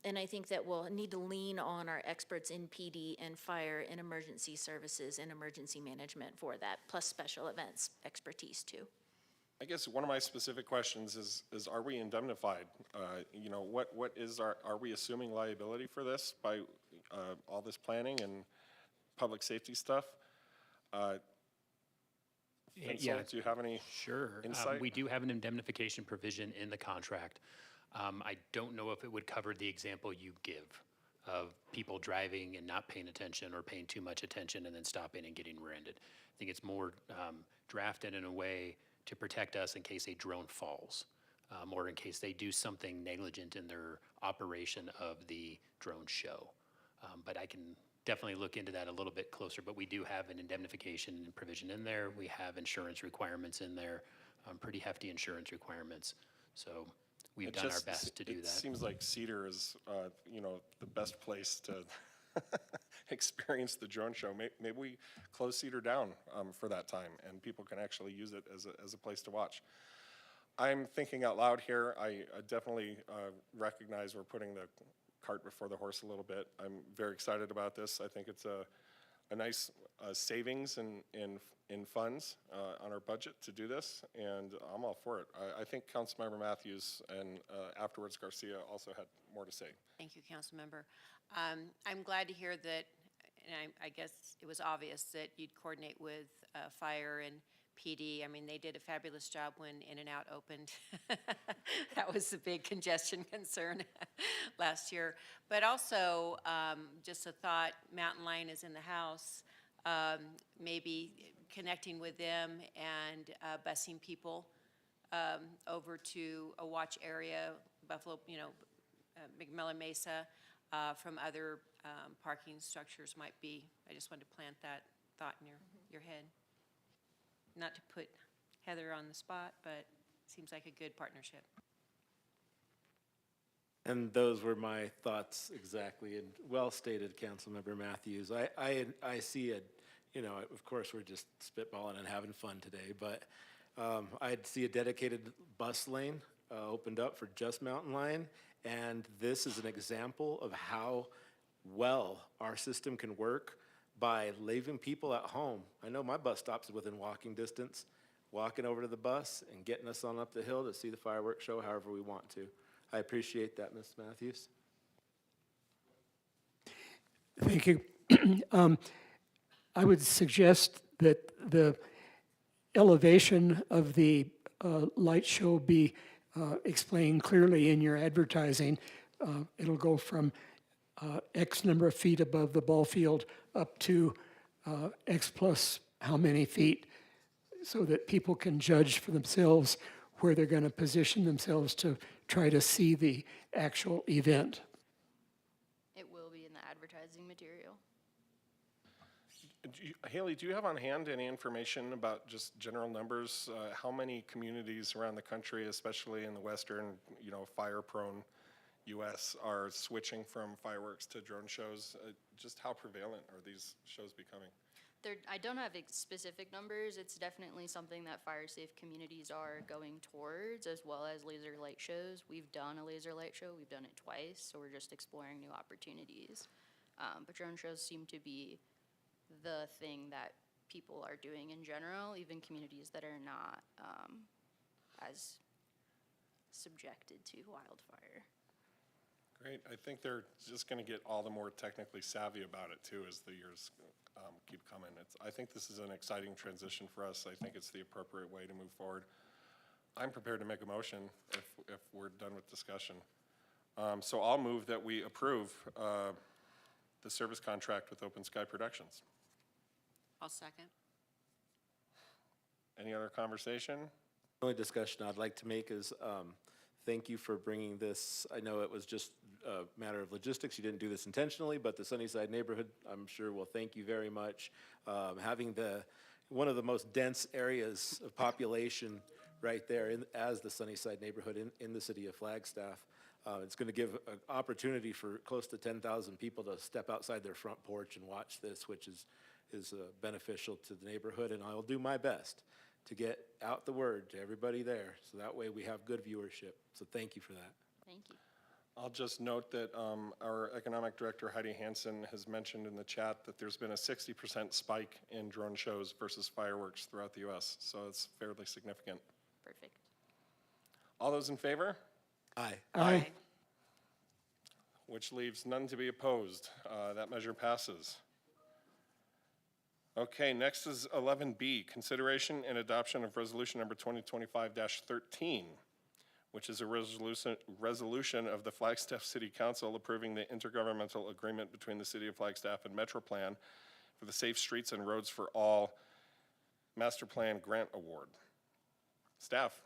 And I think that we'll need to lean on our experts in PD and fire and emergency services and emergency management for that, plus special events expertise too. I guess one of my specific questions is are we indemnified? You know, what is are we assuming liability for this by all this planning and public safety stuff? Vincent, do you have any insight? We do have an indemnification provision in the contract. I don't know if it would cover the example you give of people driving and not paying attention or paying too much attention and then stopping and getting rear-ended. I think it's more drafted in a way to protect us in case a drone falls, or in case they do something negligent in their operation of the drone show. But I can definitely look into that a little bit closer, but we do have an indemnification provision in there. We have insurance requirements in there, pretty hefty insurance requirements. So we've done our best to do that. It seems like Cedar is, you know, the best place to experience the drone show. Maybe we close Cedar down for that time, and people can actually use it as a place to watch. I'm thinking out loud here. I definitely recognize we're putting the cart before the horse a little bit. I'm very excited about this. I think it's a nice savings in funds on our budget to do this, and I'm all for it. I think Councilmember Matthews and afterwards Garcia also had more to say. Thank you, Councilmember. I'm glad to hear that, and I guess it was obvious that you'd coordinate with fire and PD. I mean, they did a fabulous job when In-N-Out opened. That was a big congestion concern last year. But also, just a thought, Mountain Lion is in the house, maybe connecting with them and busing people over to a watch area, Buffalo, you know, McMillan Mesa, from other parking structures might be. I just wanted to plant that thought in your head. Not to put Heather on the spot, but seems like a good partnership. And those were my thoughts exactly, and well stated, Councilmember Matthews. I see it, you know, of course, we're just spitballing and having fun today, but I'd see a dedicated bus lane opened up for just Mountain Lion, and this is an example of how well our system can work by leaving people at home. I know my bus stop's within walking distance, walking over to the bus and getting us on up the hill to see the fireworks show however we want to. I appreciate that, Ms. Matthews. Thank you. I would suggest that the elevation of the light show be explained clearly in your advertising. It'll go from X number of feet above the ball field up to X plus how many feet, so that people can judge for themselves where they're going to position themselves to try to see the actual event. It will be in the advertising material. Haley, do you have on hand any information about just general numbers? How many communities around the country, especially in the western, you know, fire-prone U.S., are switching from fireworks to drone shows? Just how prevalent are these shows becoming? I don't have specific numbers. It's definitely something that fire-safe communities are going towards, as well as laser light shows. We've done a laser light show. We've done it twice, so we're just exploring new opportunities. But drone shows seem to be the thing that people are doing in general, even communities that are not as subjected to wildfire. Great. I think they're just going to get all the more technically savvy about it, too, as the years keep coming. I think this is an exciting transition for us. I think it's the appropriate way to move forward. I'm prepared to make a motion if we're done with discussion. So I'll move that we approve the service contract with Open Sky Productions. I'll second. Any other conversation? The only discussion I'd like to make is thank you for bringing this. I know it was just a matter of logistics. You didn't do this intentionally, but the Sunnyside neighborhood, I'm sure, will thank you very much. Having one of the most dense areas of population right there as the Sunnyside neighborhood in the city of Flagstaff, It's going to give an opportunity for close to 10,000 people to step outside their front porch and watch this, which is beneficial to the neighborhood. And I'll do my best to get out the word to everybody there, so that way we have good viewership. So thank you for that. Thank you. I'll just note that our Economic Director, Heidi Hansen, has mentioned in the chat that there's been a 60% spike in drone shows versus fireworks throughout the U.S., so it's fairly significant. Perfect. All those in favor? Aye. Aye. Which leaves none to be opposed. That measure passes. Okay, next is 11B, consideration and adoption of resolution number 2025-13, which is a resolution of the Flagstaff City Council approving the intergovernmental agreement between the City of Flagstaff and MetroPlan for the Safe Streets and Roads for All Master Plan Grant Award. Staff.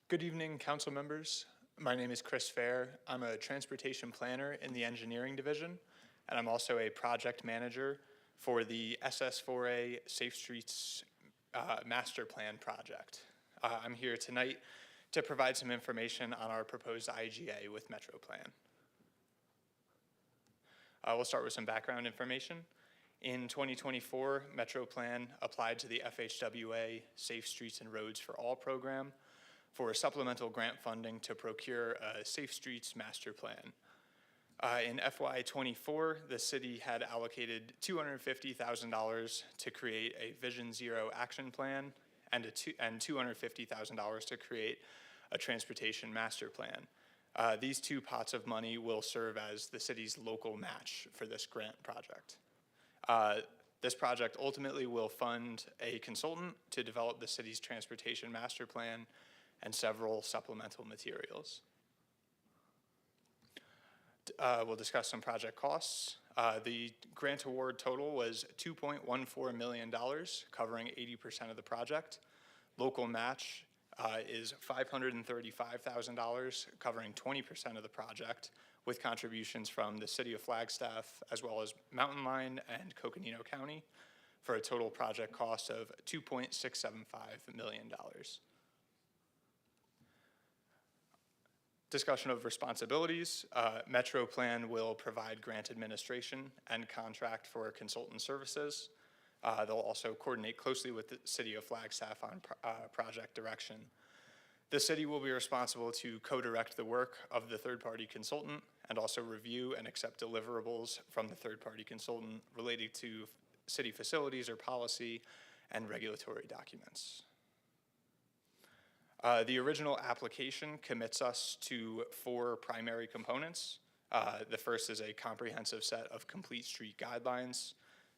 Good evening, council members. My name is Chris Fair. I'm a transportation planner in the engineering division, and I'm also a project manager for the SS4A Safe Streets Master Plan project. I'm here tonight to provide some information on our proposed IGA with MetroPlan. We'll start with some background information. In 2024, MetroPlan applied to the FHWA Safe Streets and Roads for All program for supplemental grant funding to procure a Safe Streets Master Plan. In FY24, the city had allocated $250,000 to create a Vision Zero action plan and $250,000 to create a transportation master plan. These two pots of money will serve as the city's local match for this grant project. This project ultimately will fund a consultant to develop the city's transportation master plan and several supplemental materials. We'll discuss some project costs. The grant award total was $2.14 million, covering 80% of the project. Local match is $535,000, covering 20% of the project, with contributions from the City of Flagstaff, as well as Mountain Line and Coconino County, for a total project cost of $2.675 million. Discussion of responsibilities. MetroPlan will provide grant administration and contract for consultant services. They'll also coordinate closely with the City of Flagstaff on project direction. The city will be responsible to co-direct the work of the third-party consultant and also review and accept deliverables from the third-party consultant related to city facilities or policy and regulatory documents. The original application commits us to 4 primary components. The first is a comprehensive set of complete street guidelines,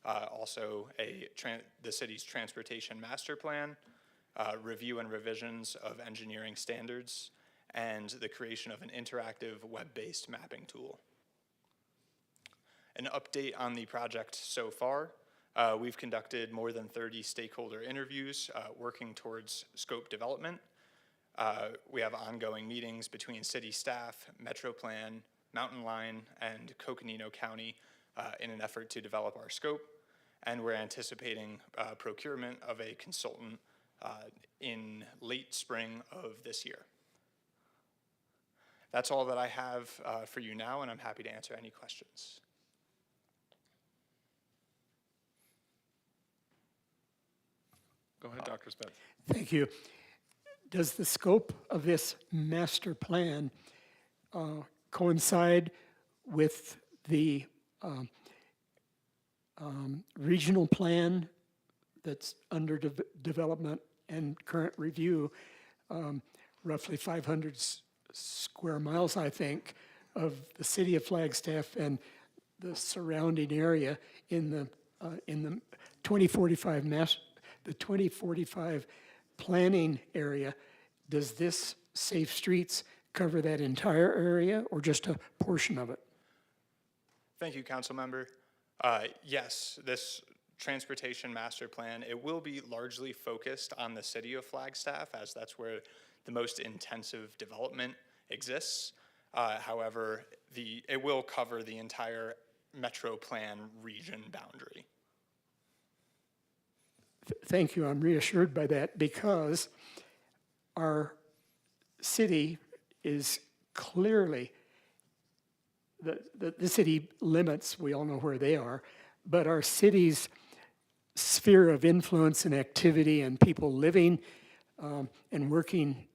also the city's transportation master plan, review and revisions of engineering standards, and the creation of an interactive web-based mapping tool. An update on the project so far. We've conducted more than 30 stakeholder interviews working towards scope development. We have ongoing meetings between city staff, MetroPlan, Mountain Line, and Coconino County in an effort to develop our scope, and we're anticipating procurement of a consultant in late spring of this year. That's all that I have for you now, and I'm happy to answer any questions. Go ahead, Dr. Spence. Thank you. Does the scope of this master plan coincide with the regional plan that's under development and current review, roughly 500 square miles, I think, of the city of Flagstaff and the surrounding area in the 2045 the 2045 planning area? Does this Safe Streets cover that entire area or just a portion of it? Thank you, council member. Yes, this transportation master plan, it will be largely focused on the city of Flagstaff, as that's where the most intensive development exists. However, it will cover the entire MetroPlan region boundary. Thank you, I'm reassured by that, because our city is clearly, the city limits, we all know where they are, but our city's sphere of influence and activity and people living and working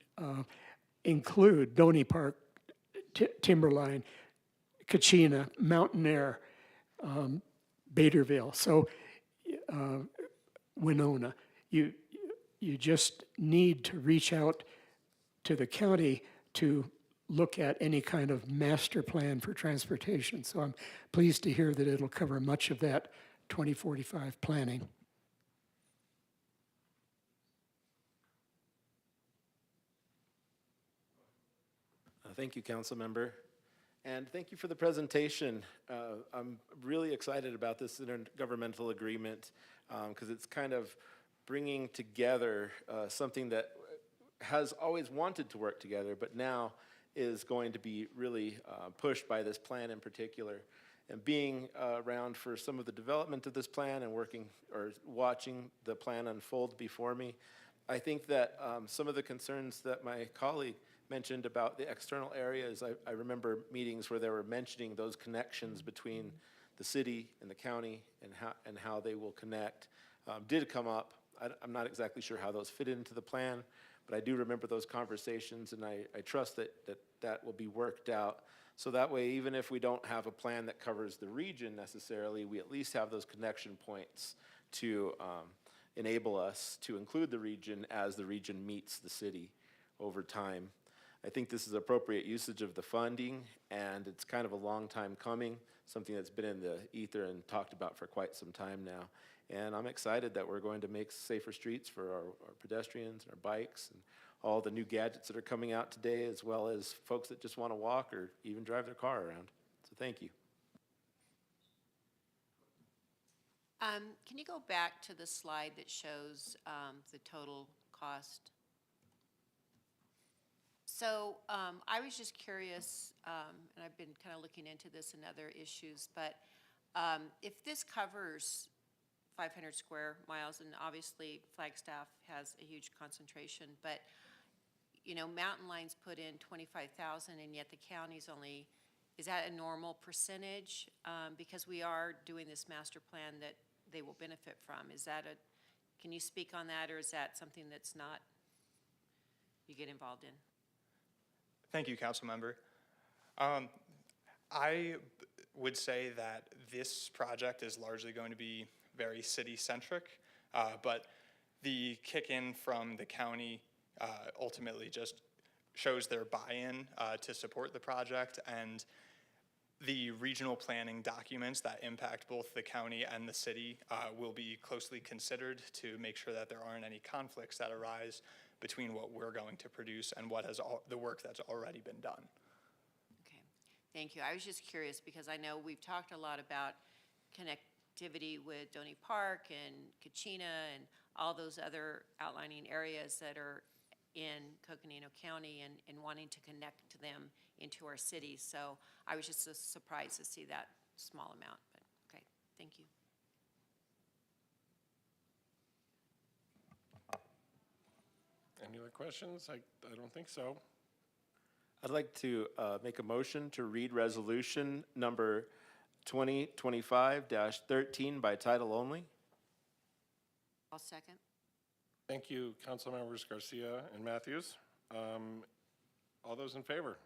include Donny Park, Timberline, Kachina, Mountain Air, Baderville, so Winona. You just need to reach out to the county to look at any kind of master plan for transportation. So I'm pleased to hear that it'll cover much of that 2045 planning. Thank you, council member. And thank you for the presentation. I'm really excited about this intergovernmental agreement because it's kind of bringing together something that has always wanted to work together, but now is going to be really pushed by this plan in particular. And being around for some of the development of this plan and working or watching the plan unfold before me, I think that some of the concerns that my colleague mentioned about the external areas, I remember meetings where they were mentioning those connections between the city and the county and how they will connect, did come up. I'm not exactly sure how those fit into the plan, but I do remember those conversations, and I trust that will be worked out. So that way, even if we don't have a plan that covers the region necessarily, we at least have those connection points to enable us to include the region as the region meets the city over time. I think this is appropriate usage of the funding, and it's kind of a long time coming, something that's been in the ether and talked about for quite some time now. And I'm excited that we're going to make safer streets for our pedestrians and our bikes and all the new gadgets that are coming out today, as well as folks that just want to walk or even drive their car around. So thank you. Can you go back to the slide that shows the total cost? So I was just curious, and I've been kind of looking into this and other issues, but if this covers 500 square miles, and obviously Flagstaff has a huge concentration, but you know, Mountain Line's put in 25,000, and yet the county's only, is that a normal percentage? Because we are doing this master plan that they will benefit from. Is that can you speak on that, or is that something that's not, you get involved in? Thank you, council member. I would say that this project is largely going to be very city-centric, but the kick-in from the county ultimately just shows their buy-in to support the project, and the regional planning documents that impact both the county and the city will be closely considered to make sure that there aren't any conflicts that arise between what we're going to produce and what has the work that's already been done. Okay, thank you. I was just curious because I know we've talked a lot about connectivity with Donny Park and Kachina and all those other outlining areas that are in Coconino County and wanting to connect them into our city. So I was just so surprised to see that small amount, but okay, thank you. Any other questions? I don't think so. I'd like to make a motion to read resolution number 2025-13 by title only. I'll second. Thank you, council members Garcia and Matthews. All those in favor?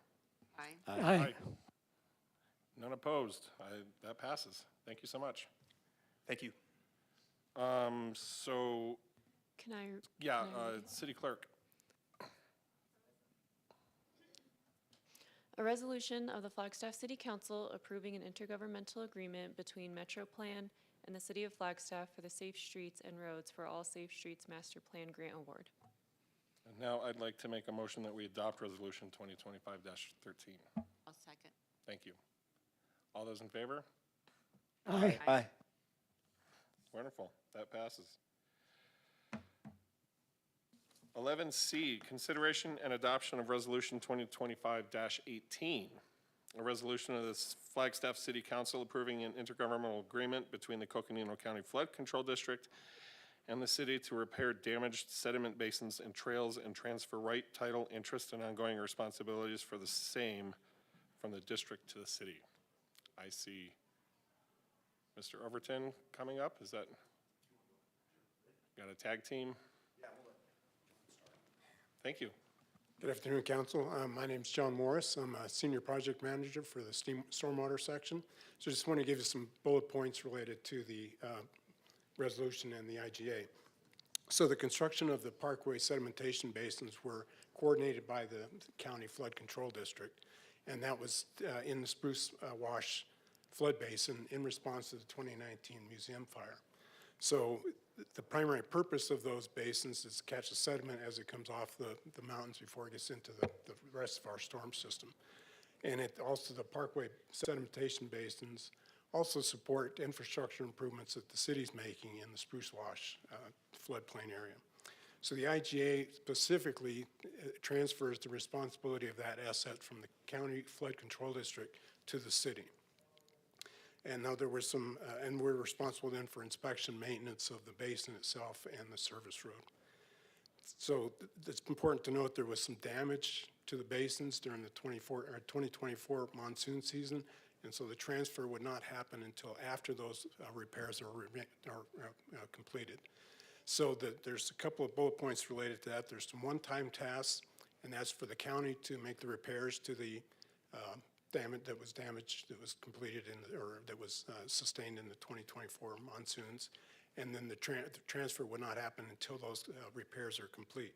Aye. Aye. None opposed. That passes. Thank you so much. Thank you. So, Can I? yeah, can I read it? city clerk. A resolution of the Flagstaff City Council approving an intergovernmental agreement between Metro Plan and the City of Flagstaff for the Safe Streets and Roads for All Safe Streets Master Plan Grant Award. And now I'd like to make a motion that we adopt resolution 2025-13. I'll second. Thank you. All those in favor? Aye. Aye. Wonderful. That passes. 11C, consideration and adoption of resolution 2025-18. A resolution of the Flagstaff City Council approving an intergovernmental agreement between the Coconino County Flood Control District and the city to repair damaged sediment basins and trails and transfer right, title, interest, and ongoing responsibilities for the same from the district to the city. I see Mr. Overton coming up. Is that, got a tag team? Thank you. Good afternoon, Council. My name's John Morris. I'm a Senior Project Manager for the Stormwater section. So just want to give you some bullet points related to the resolution and the IGA. So the construction of the Parkway sedimentation basins were coordinated by the County Flood Control District, and that was in the Spruce Wash flood basin in response to the 2019 museum fire. So the primary purpose of those basins is to catch the sediment as it comes off the mountains before it gets into the rest of our storm system. And it also, the Parkway sedimentation basins also support infrastructure improvements that the city's making in the Spruce Wash floodplain area. So the IGA specifically transfers the responsibility of that asset from the County Flood Control District to the city. And now there were some, and we're responsible then for inspection, maintenance of the basin itself and the service road. So it's important to note there was some damage to the basins during the 2024 monsoon season, and so the transfer would not happen until after those repairs are completed. So there's a couple of bullet points related to that. There's some one-time tasks, and that's for the county to make the repairs to the damage that was completed or that was sustained in the 2024 monsoons, and then the transfer would not happen until those repairs are complete.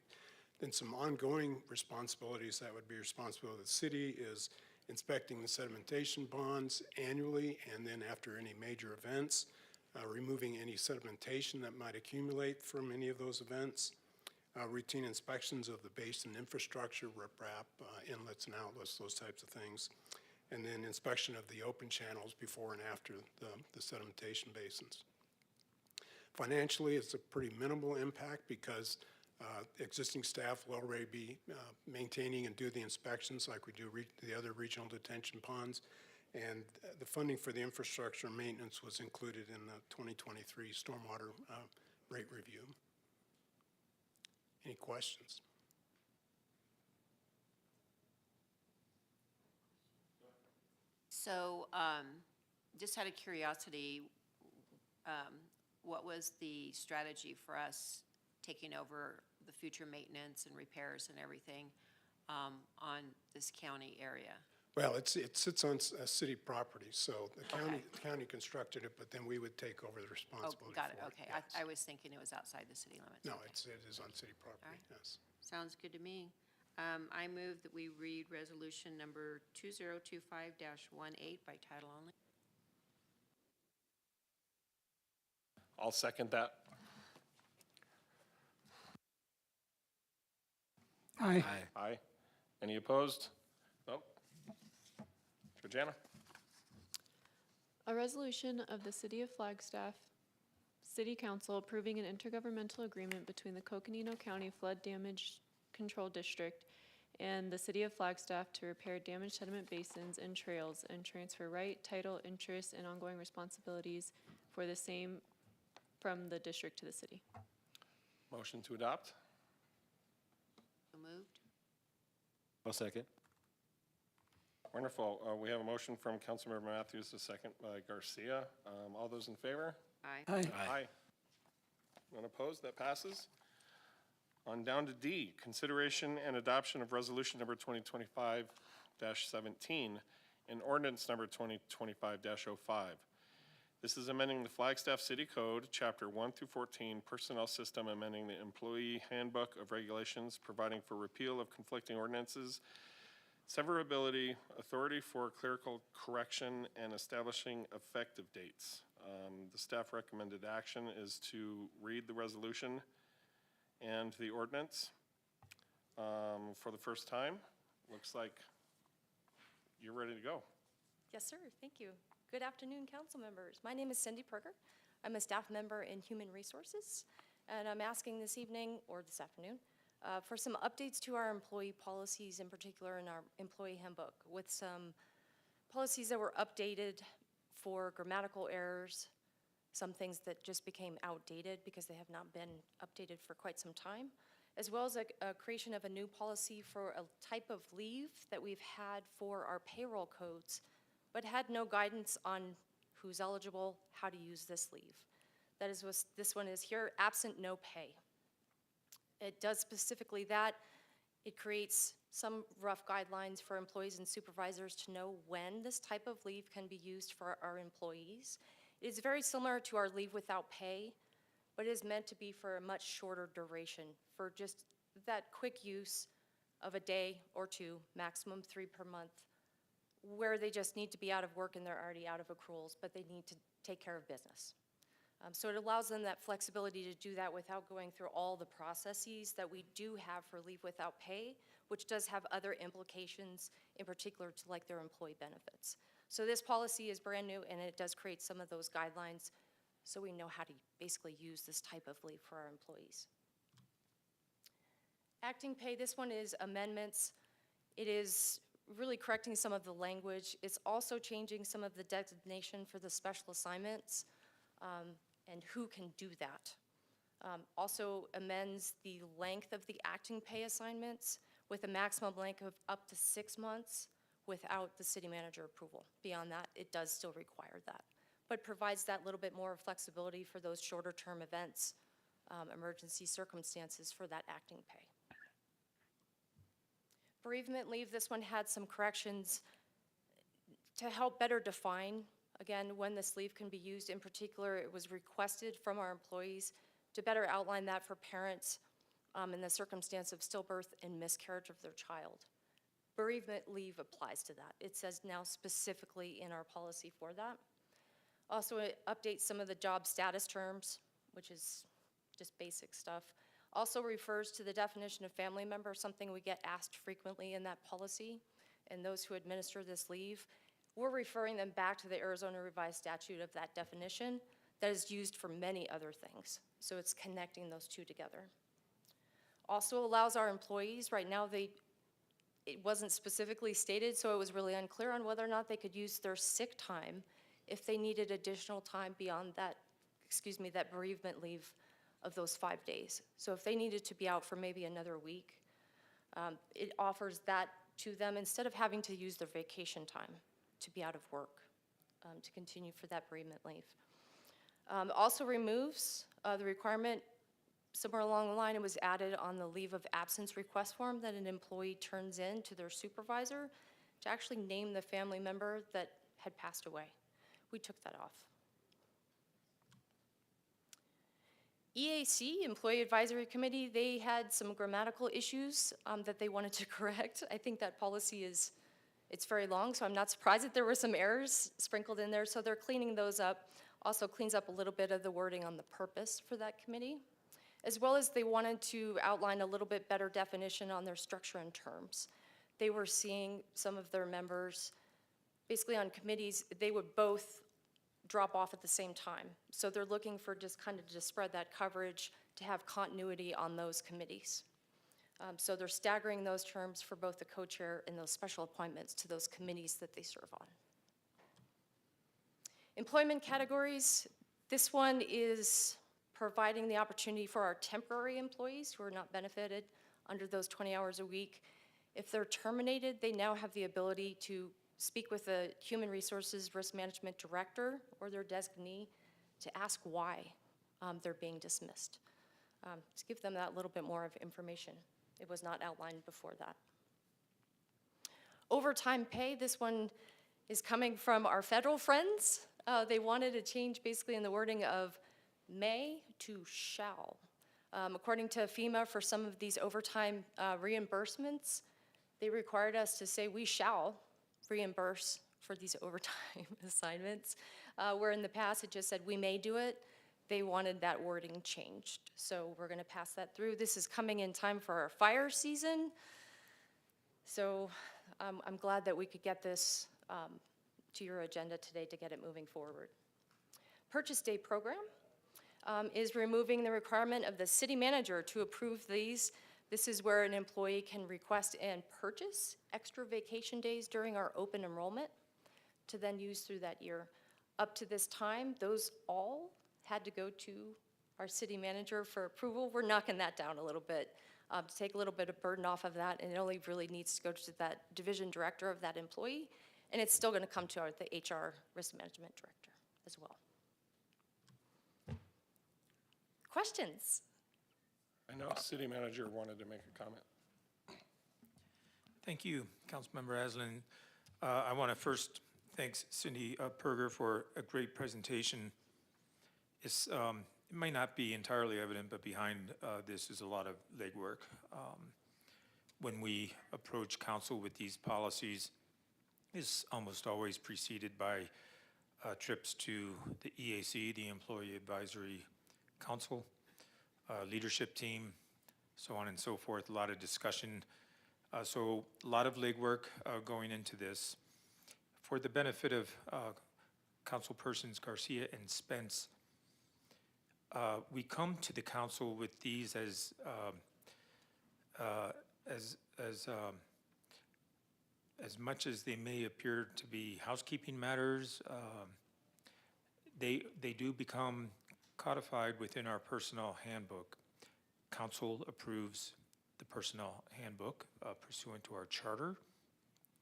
Then some ongoing responsibilities that would be responsibility of the city is inspecting the sedimentation ponds annually, and then after any major events, removing any sedimentation that might accumulate from any of those events, routine inspections of the basin infrastructure, riprap, inlets and outlets, those types of things, and then inspection of the open channels before and after the sedimentation basins. Financially, it's a pretty minimal impact because existing staff will already be maintaining and do the inspections like we do the other regional detention ponds, and the funding for the infrastructure maintenance was included in the 2023 stormwater rate review. Any questions? So, just out of curiosity, what was the strategy for us taking over the future maintenance and repairs and everything on this county area? Well, it sits on city property, so the county constructed it, but then we would take over the responsibility. Oh, got it, for okay. Yes. I was thinking it was outside the city limits. No, Okay. it is on city property, All right. yes. Sounds good to me. I move that we read resolution number 2025-18 by title only. I'll second that. Aye. Aye. Any opposed? Nope. Georgiana? A resolution of the City of Flagstaff City Council approving an intergovernmental agreement between the Coconino County Flood Damage Control District and the City of Flagstaff to repair damaged sediment basins and trails and transfer right, title, interest, and ongoing responsibilities for the same from the district to the city. Motion to adopt? So moved. I'll second. Wonderful. We have a motion from Councilmember Matthews, a second by Garcia. All those in favor? Aye. Aye. Aye. None opposed? That passes. On down to D, consideration and adoption of resolution number 2025-17 and ordinance number 2025-05. This is amending the Flagstaff City Code, Chapter 1 through 14, Personnel System, amending the Employee Handbook of Regulations, providing for repeal of conflicting ordinances, severability, authority for clerical correction, and establishing effective dates. The staff recommended action is to read the resolution and the ordinance for the first time. Looks like you're ready to go. Yes, sir. Thank you. Good afternoon, council members. My name is Cindy Perger. I'm a staff member in Human Resources, and I'm asking this evening, or this afternoon, for some updates to our employee policies, in particular in our employee handbook, with some policies that were updated for grammatical errors, some things that just became outdated because they have not been updated for quite some time, as well as a creation of a new policy for a type of leave that we've had for our payroll codes, but had no guidance on who's eligible, how to use this leave. That is what this one is here, absent no pay. It does specifically that. It creates some rough guidelines for employees and supervisors to know when this type of leave can be used for our employees. It is very similar to our leave without pay, but it is meant to be for a much shorter duration, for just that quick use of a day or two, maximum 3 per month, where they just need to be out of work and they're already out of accruals, but they need to take care of business. So it allows them that flexibility to do that without going through all the processes that we do have for leave without pay, which does have other implications, in particular to like their employee benefits. So this policy is brand new and it does create some of those guidelines so we know how to basically use this type of leave for our employees. Acting pay, this one is amendments. It is really correcting some of the language. It's also changing some of the designation for the special assignments and who can do that. Also amends the length of the acting pay assignments with a maximum length of up to 6 months without the city manager approval. Beyond that, it does still require that, but provides that little bit more flexibility for those shorter term events, emergency circumstances for that acting pay. Bereavement leave, this one had some corrections to help better define, again, when this leave can be used. In particular, it was requested from our employees to better outline that for parents in the circumstance of stillbirth and miscarriage of their child. Bereavement leave applies to that. It says now specifically in our policy for that. Also, it updates some of the job status terms, which is just basic stuff. Also refers to the definition of family member, something we get asked frequently in that policy, and those who administer this leave. We're referring them back to the Arizona Revised Statute of that definition that is used for many other things. So it's connecting those two together. Also allows our employees, right now it wasn't specifically stated, so it was really unclear on whether or not they could use their sick time if they needed additional time beyond that, that bereavement leave of those 5 days. So if they needed to be out for maybe another week, it offers that to them instead of having to use their vacation time to be out of work, to continue for that bereavement leave. Also removes the requirement, somewhere along the line, it was added on the leave of absence request form that an employee turns in to their supervisor to actually name the family member that had passed away. We took that off. EAC, Employee Advisory Committee, they had some grammatical issues that they wanted to correct. I think that policy it's very long, so I'm not surprised that there were some errors sprinkled in there, so they're cleaning those up. Also cleans up a little bit of the wording on the purpose for that committee, as well as they wanted to outline a little bit better definition on their structure and terms. They were seeing some of their members, basically on committees, they would both drop off at the same time. So they're looking for just kind of to spread that coverage, to have continuity on those committees. So they're staggering those terms for both the co-chair and those special appointments to those committees that they serve on. Employment categories, this one is providing the opportunity for our temporary employees who are not benefited under those 20 hours a week. If they're terminated, they now have the ability to speak with the Human Resources Risk Management Director or their designee to ask why they're being dismissed. To give them that little bit more of information. It was not outlined before that. Overtime pay, this one is coming from our federal friends. They wanted a change basically in the wording of may to shall. According to FEMA, for some of these overtime reimbursements, they required us to say we shall reimburse for these overtime assignments, where in the past it just said we may do it. They wanted that wording changed. So we're gonna pass that through. This is coming in time for our fire season. So I'm glad that we could get this to your agenda today to get it moving forward. Purchase day program is removing the requirement of the city manager to approve these. This is where an employee can request and purchase extra vacation days during our open enrollment to then use through that year. Up to this time, those all had to go to our city manager for approval. We're knocking that down a little bit to take a little bit of burden off of that, and it only really needs to go to that division director of that employee, and it's still going to come to the HR risk management director as well. Questions? I know city manager wanted to make a comment. Thank you, Councilmember Aslan. I want to first thank Cindy Perger for a great presentation. It's, it may not be entirely evident, but behind this is a lot of legwork. When we approach council with these policies, it's almost always preceded by trips to the EAC, the Employee Advisory Council, leadership team, so on and so forth, a lot of discussion. So a lot of legwork going into this. For the benefit of councilpersons Garcia and Spence, we come to the council with these as much as they may appear to be housekeeping matters, they do become codified within our personnel handbook. Council approves the personnel handbook pursuant to our charter.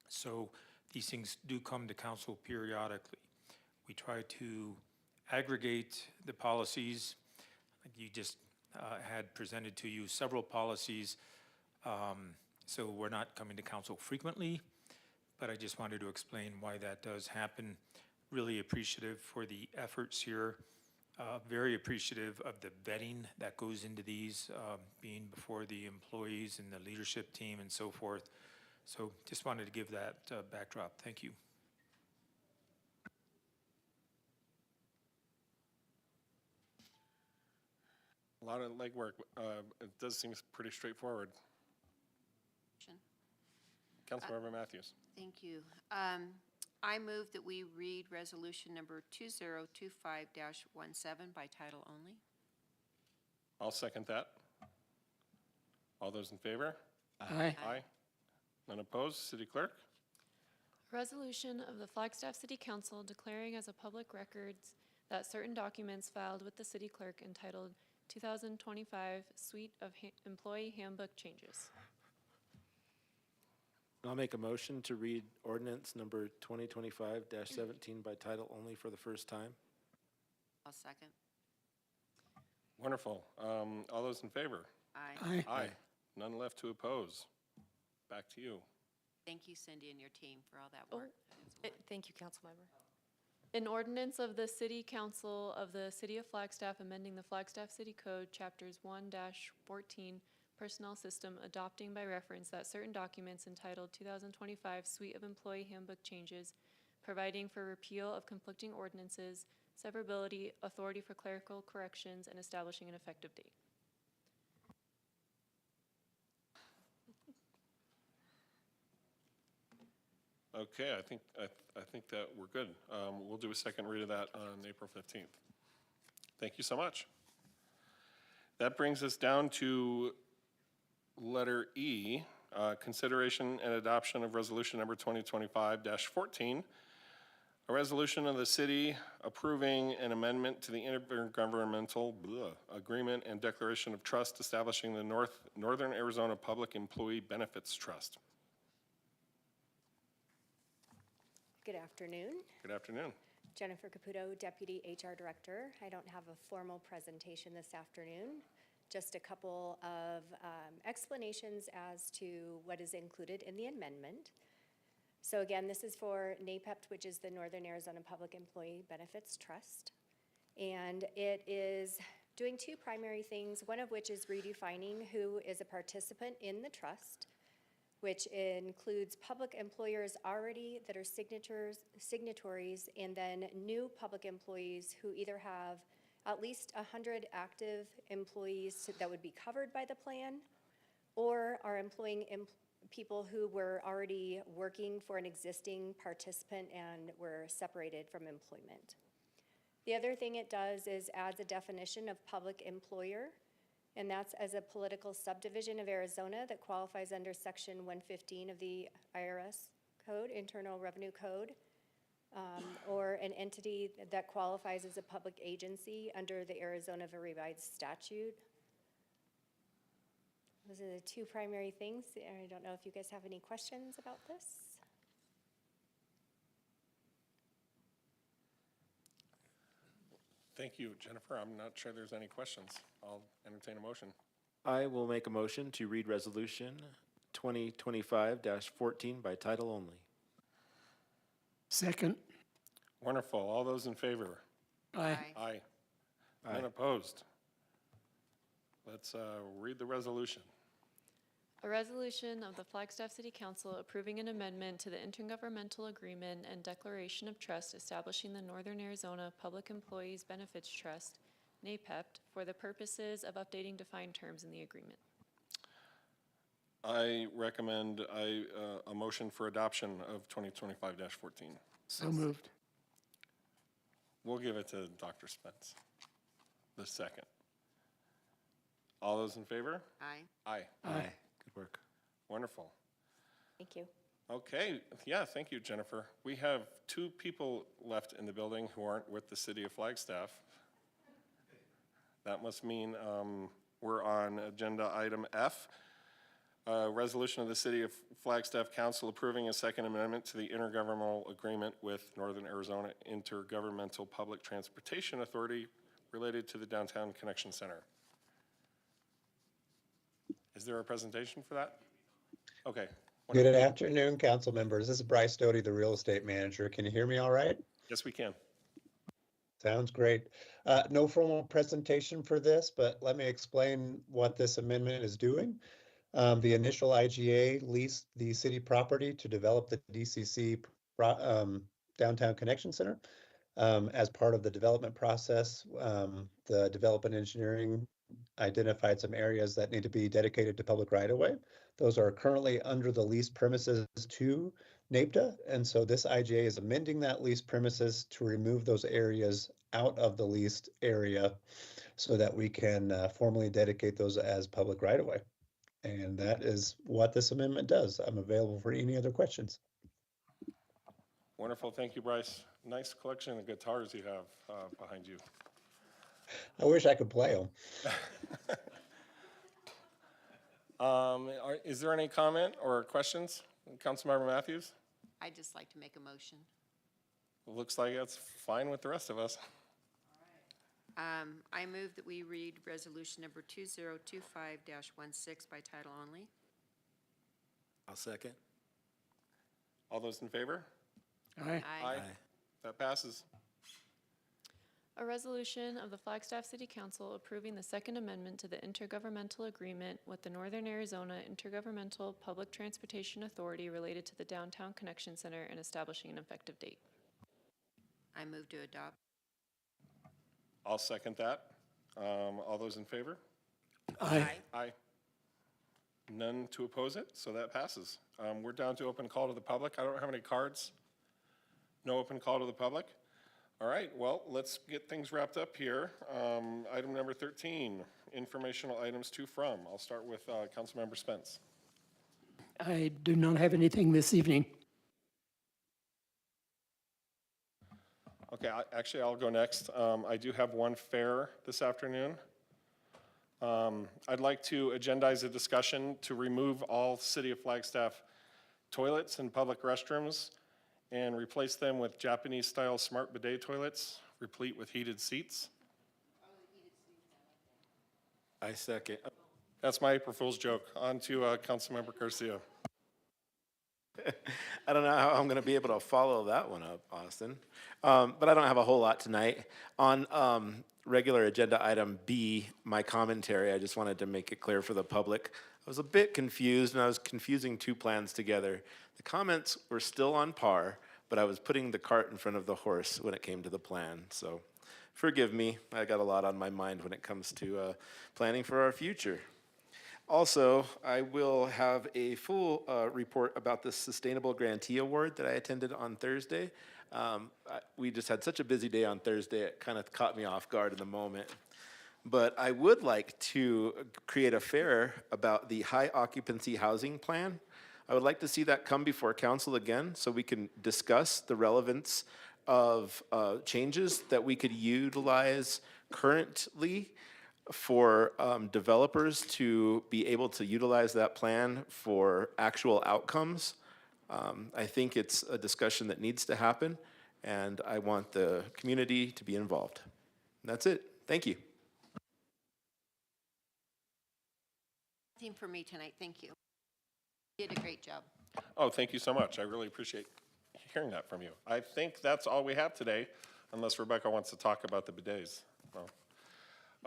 So these things do come to council periodically. We try to aggregate the policies. Like you just had presented to you several policies. So we're not coming to council frequently, but I just wanted to explain why that does happen. Really appreciative for the efforts here. Very appreciative of the vetting that goes into these, being before the employees and the leadership team and so forth. So just wanted to give that backdrop. Thank you. A lot of legwork. It does seem pretty straightforward. Councilmember Matthews. Thank you. I move that we read resolution number 2025-17 by title only. I'll second that. All those in favor? Aye. Aye. None opposed? City Clerk? Resolution of the Flagstaff City Council declaring as a public records that certain documents filed with the city clerk entitled 2025 Suite of Employee Handbook Changes. I'll make a motion to read ordinance number 2025-17 by title only for the first time. I'll second. Wonderful. All those in favor? Aye. Aye. None left to oppose. Back to you. Thank you, Cindy, and your team for all that work. Thank you, Councilmember. An ordinance of the City Council of the City of Flagstaff amending the Flagstaff City Code, Chapters 1-14, Personnel System, adopting by reference that certain documents entitled 2025 Suite of Employee Handbook Changes, providing for repeal of conflicting ordinances, severability, authority for clerical corrections, and establishing an effective date. Okay, I think that we're good. We'll do a second read of that on April 15th. Thank you so much. That brings us down to letter E, consideration and adoption of resolution number 2025-14, a resolution of the city approving an amendment to the intergovernmental agreement and declaration of trust establishing the Northern Arizona Public Employee Benefits Trust. Good afternoon. Good afternoon. Jennifer Caputo, Deputy HR Director. I don't have a formal presentation this afternoon, just a couple of explanations as to what is included in the amendment. So again, this is for NAPEPT, which is the Northern Arizona Public Employee Benefits Trust. And it is doing two primary things, one of which is redefining who is a participant in the trust, which includes public employers already that are signatories, and then new public employees who either have at least 100 active employees that would be covered by the plan, or are employing people who were already working for an existing participant and were separated from employment. The other thing it does is adds a definition of public employer, and that's as a political subdivision of Arizona that qualifies under Section 115 of the IRS Code, Internal Revenue Code, or for an entity that qualifies as a public agency under the Arizona Revised Statute. Those are the two primary things. I don't know if you guys have any questions about this. Thank you, Jennifer. I'm not sure there's any questions. I'll entertain a motion. I will make a motion to read Resolution 2025-14 by title only. Second. Wonderful. All those in favor? Aye. Aye. Aye. None opposed? Let's read the resolution. A resolution of the Flagstaff City Council approving an amendment to the intergovernmental agreement and declaration of trust establishing the Northern Arizona Public Employees Benefits Trust, NAPEPT, for the purposes of updating defined terms in the agreement. I recommend a motion for adoption of 2025-14. So moved. We'll give it to Dr. Spence, the second. All those in favor? Aye. Aye. Aye. Good work. Wonderful. Thank you. Okay, yeah, thank you, Jennifer. We have 2 people left in the building who aren't with the city of Flagstaff. That must mean we're on agenda item F, resolution of the City of Flagstaff Council approving a second amendment to the intergovernmental agreement with Northern Arizona Intergovernmental Public Transportation Authority related to the Downtown Connection Center. Is there a presentation for that? Okay. Good afternoon, council members. This is Bryce Doty, the real estate manager. Can you hear me all right? Yes, we can. Sounds great. No formal presentation for this, but let me explain what this amendment is doing. The initial IGA leased the city property to develop the DCC Downtown Connection Center. As part of the development process, the development engineering identified some areas that need to be dedicated to public right-of-way. Those are currently under the leased premises to NAPTA, and so this IGA is amending that leased premises to remove those areas out of the leased area so that we can formally dedicate those as public right-of-way. And that is what this amendment does. I'm available for any other questions. Wonderful. Thank you, Bryce. Nice collection of guitars you have behind you. I wish I could play them. Is there any comment or questions? Councilmember Matthews? I'd just like to make a motion. Looks like it's fine with the rest of us. I move that we read resolution number 2025-16 by title only. I'll second. All those in favor? Aye. Aye. That passes. A resolution of the Flagstaff City Council approving the second amendment to the intergovernmental agreement with the Northern Arizona Intergovernmental Public Transportation Authority related to the Downtown Connection Center and establishing an effective date. I move to adopt. I'll second that. All those in favor? Aye. Aye. None to oppose it, so that passes. We're down to open call to the public. I don't have any cards. No open call to the public. All right, well, let's get things wrapped up here. Item number 13, informational items to from. I'll start with Councilmember Spence. I do not have anything this evening. Okay, actually, I'll go next. I do have one fair this afternoon. I'd like to agendize a discussion to remove all City of Flagstaff toilets and public restrooms and replace them with Japanese-style smart bidet toilets, replete with heated seats. I second. That's my April Fool's joke. On to Councilmember Garcia. I don't know how I'm going to be able to follow that one up, Austin. But I don't have a whole lot tonight. On regular agenda item B, my commentary, I just wanted to make it clear for the public. I was a bit confused, and I was confusing 2 plans together. The comments were still on par, but I was putting the cart in front of the horse when it came to the plan. So forgive me. I got a lot on my mind when it comes to planning for our future. Also, I will have a full report about the Sustainable Grantee Award that I attended on Thursday. We just had such a busy day on Thursday, it kind of caught me off guard in the moment. But I would like to create a fair about the high occupancy housing plan. I would like to see that come before council again so we can discuss the relevance of changes that we could utilize currently for developers to be able to utilize that plan for actual outcomes. I think it's a discussion that needs to happen, and I want the community to be involved. That's it. Thank you. Nothing for me tonight, thank you. You did a great job. Oh, thank you so much. I really appreciate hearing that from you. I think that's all we have today, unless Rebecca wants to talk about the bidets. Well,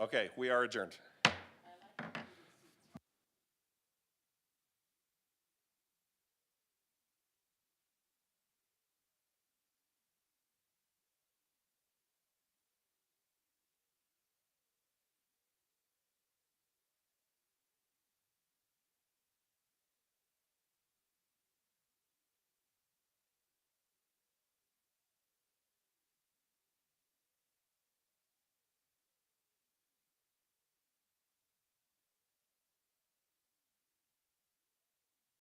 okay, we are adjourned.